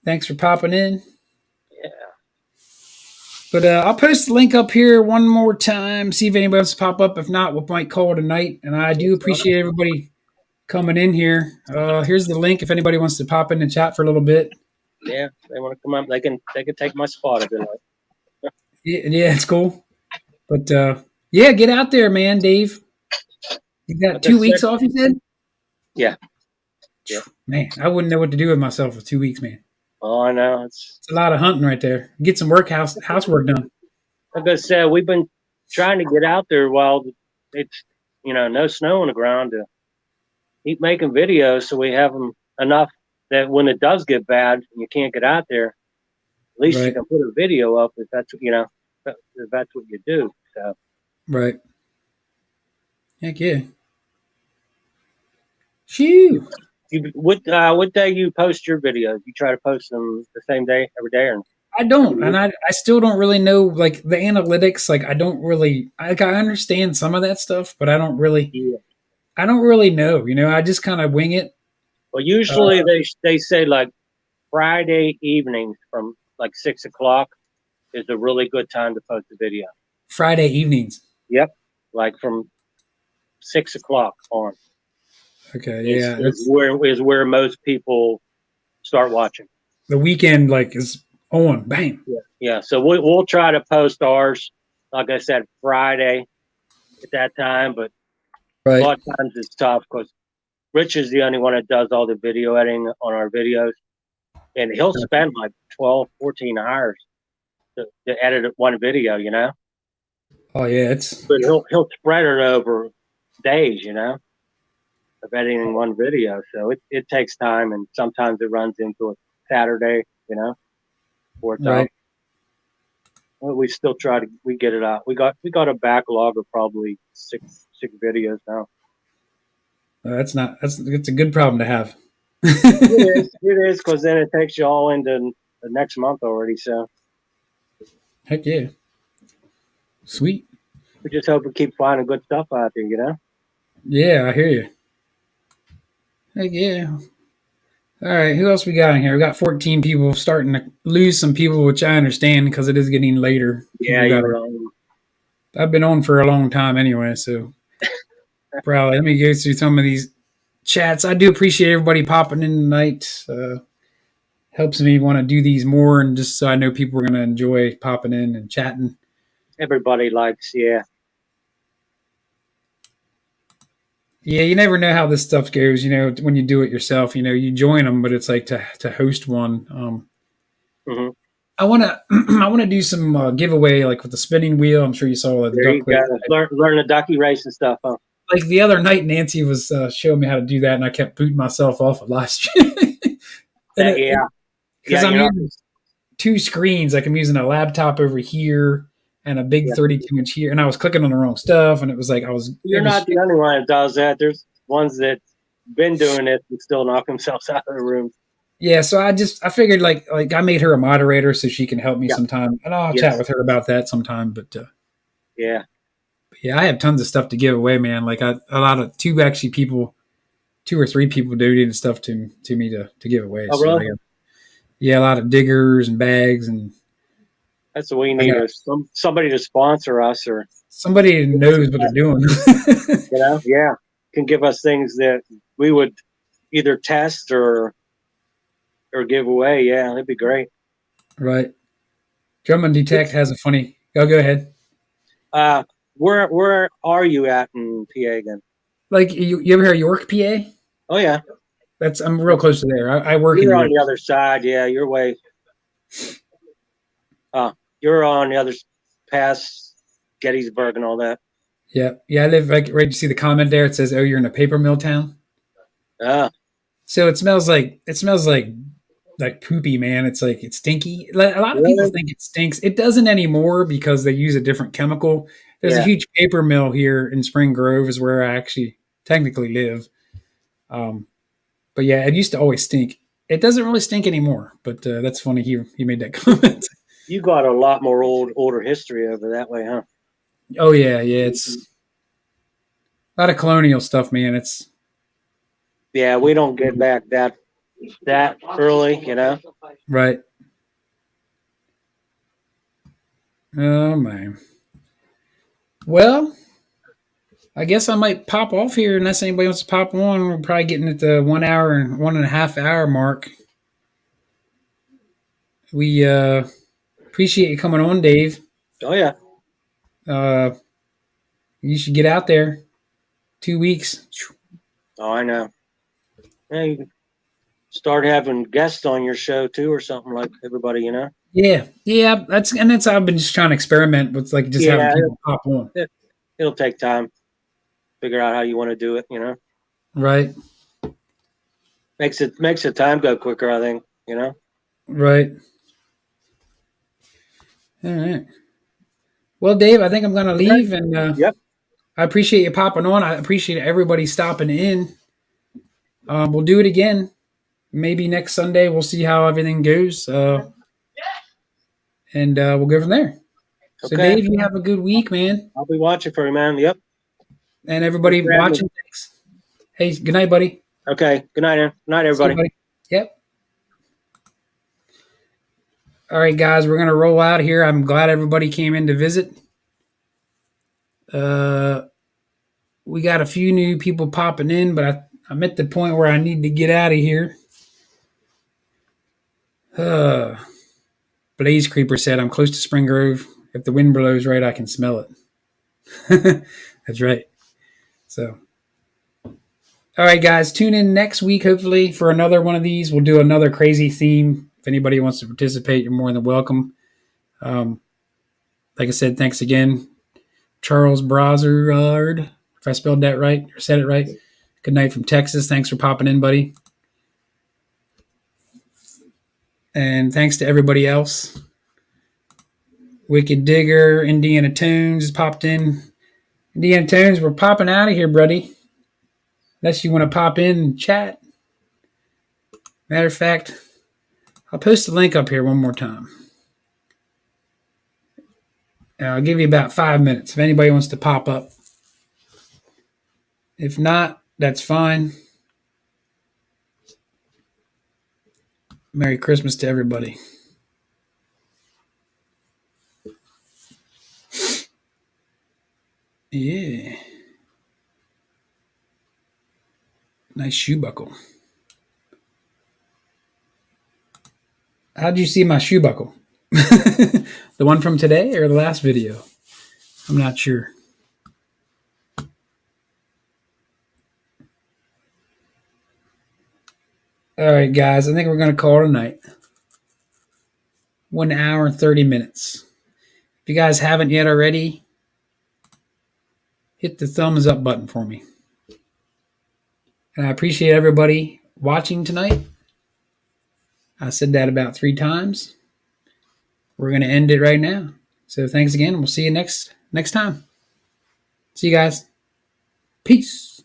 Thanks for popping in. Yeah. But I'll post the link up here one more time, see if anybody wants to pop up. If not, we might call it a night. And I do appreciate everybody coming in here. Here's the link if anybody wants to pop in and chat for a little bit. Yeah, they want to come up. They can take my spot if they like. Yeah, it's cool. But yeah, get out there, man, Dave. You got Like 2 weeks off, you said? Yeah. Man, I wouldn't know what to do with myself for 2 weeks, man. Oh, I know. It's a lot of hunting right there. Get some housework done. Like I said, we've been trying to get out there while it's no snow on the ground to keep making videos, so we have them enough that when it does get bad and you can't get out there, at least you can put a video up if that's if that's what you do. So right. Heck yeah. Shoo. What day you post your videos? You try to post them the same day every day, or I don't, and I still don't really know like the analytics. Like I don't really, I understand some of that stuff, but I don't really know. I just kind of wing it. Well, usually they say like Friday evenings from like 6 o'clock is a really good time to post a video. Friday evenings. Yep, like from 6 o'clock on. Okay, yeah, is where most people start watching. The weekend is on, bam. Yeah. So we'll try to post ours, like I said, Friday at that time, but a lot of times it's tough because Rich is the only one that does all the video editing on our videos, and he'll spend like 12, 14 hours to edit one video, Oh yeah, but he'll spread it over days, of editing one video. So it takes time, and sometimes it runs into a Saturday, or it's out. Well, we still we get it out. We got a backlog of probably six videos now. That's a good problem to have. It is because then it takes you all into the next month already. So heck yeah, sweet. We just hope we keep finding good stuff out there, Yeah, I hear you. Heck yeah. All right, who else we got in here? We got 14 people, starting to lose some people, which I understand because it is getting later. Yeah, you're on. I've been on for a long time anyway, so probably let me go through some of these chats. I do appreciate everybody popping in tonight. Helps me want to do these more, and just so I know people are going to enjoy popping in and chatting. Everybody likes, yeah. Yeah, you never know how this stuff goes. When you do it yourself, you join them, but it's like to host one. Mm-hmm. I want to do some giveaway, like with the spinning wheel. I'm sure you saw the there. You got to learn the ducky race and stuff, huh? Like the other night, Nancy was showing me how to do that, and I kept booting myself off of live stream. Because I'm using 2 screens. Like I'm using a laptop over here and a big 32-inch here, and I was clicking on the wrong stuff, and it was like You're not the only one that does that. There's ones that been doing it and still knock themselves out of the room. Yeah, so I figured like I made her a moderator so she can help me sometime, and I'll chat with her about that sometime. But yeah, I have tons of stuff to give away, man. Like a lot of 2 or 3 people donated stuff to me to give away. Oh, really? Yeah, a lot of diggers and bags, and that's what we need. Somebody to sponsor us, or somebody who knows what they're doing. Yeah, can give us things that we would either test or give away. Yeah, that'd be great. Right. Drummond Detect has a funny. Go ahead. Where are you at in PA again? Like you ever hear York, PA? Oh yeah. I'm real close to there. I work. You're on the other side. Yeah, you're way. You're on the other past Gettysburg and all that. Yeah. I live right. You see the comment there? It says, "Oh, you're in a paper mill town." So it smells like poopy, man. It's like it's stinky. Like, a lot of people think it stinks. It doesn't anymore because they use a different chemical. There's a huge paper mill here in Spring Grove, is where I actually technically live. But yeah, it used to always stink. It doesn't really stink anymore. But that's funny. He made that comment. You got a lot more older history over that way, huh? Oh yeah. It's a lot of colonial stuff, man. Yeah, we don't get back that early, Right. Oh man. Well, I guess I might pop off here unless anybody wants to pop on. We're probably getting at the 1 hour and 1.5 hour mark. We appreciate you coming on, Dave. Oh yeah. You should get out there. 2 weeks. Oh, I know. Yeah, you can start having guests on your show too, or something like everybody, you know. Yeah. That's I've been just trying to experiment with like just having Yeah, people pop on. it'll take time. Figure out how you want to do it, you know. Right. Makes the time go quicker, I think, you know. Right. All right. Well, Dave, I think I'm gonna leave, and Yep. I appreciate you popping on. I appreciate everybody stopping in. We'll do it again. Maybe next Sunday. We'll see how everything goes, and we'll go from there. So, Okay. Dave, you have a good week, man, I'll be watching for you, man. Yep. and everybody Thanks for having me. watching. Thanks. Hey, good night, buddy. Okay. Good night, Good night, See you, everybody. buddy. Yep. All right, guys, we're gonna roll out here. I'm glad everybody came in to visit. We got a few new people popping in, but I'm at the point where I need to get out of here. Blaze Creeper said, I'm close to Spring Grove. If the wind blows right, I can smell it. That's right. So, all right, guys, tune in next week, hopefully, for another one of these. We'll do another crazy theme. If anybody wants to participate, you're more than welcome. Like I said, thanks again, Charles Brazard, if I spelled that right or said it right. Good night from Texas. Thanks for popping in, buddy. And thanks to everybody else. Wicked Digger, Indiana Tones popped in. Indiana Tones, we're popping out of here, buddy. Unless you want to pop in and chat. Matter of fact, I'll post the link up here one more time. I'll give you about 5 minutes if anybody wants to pop up. If not, that's fine. Merry Christmas to everybody. Yeah. Nice shoe buckle. How'd you see my shoe buckle? The one from today or the last video? I'm not sure. All right, guys. I think we're going to call it a night. 1 hour and 30 minutes. If you guys haven't yet already, hit the thumbs up button for me. And I appreciate everybody watching tonight. I said that about 3 times. We're going to end it right now. So thanks again. We'll see you next time. See you guys. Peace.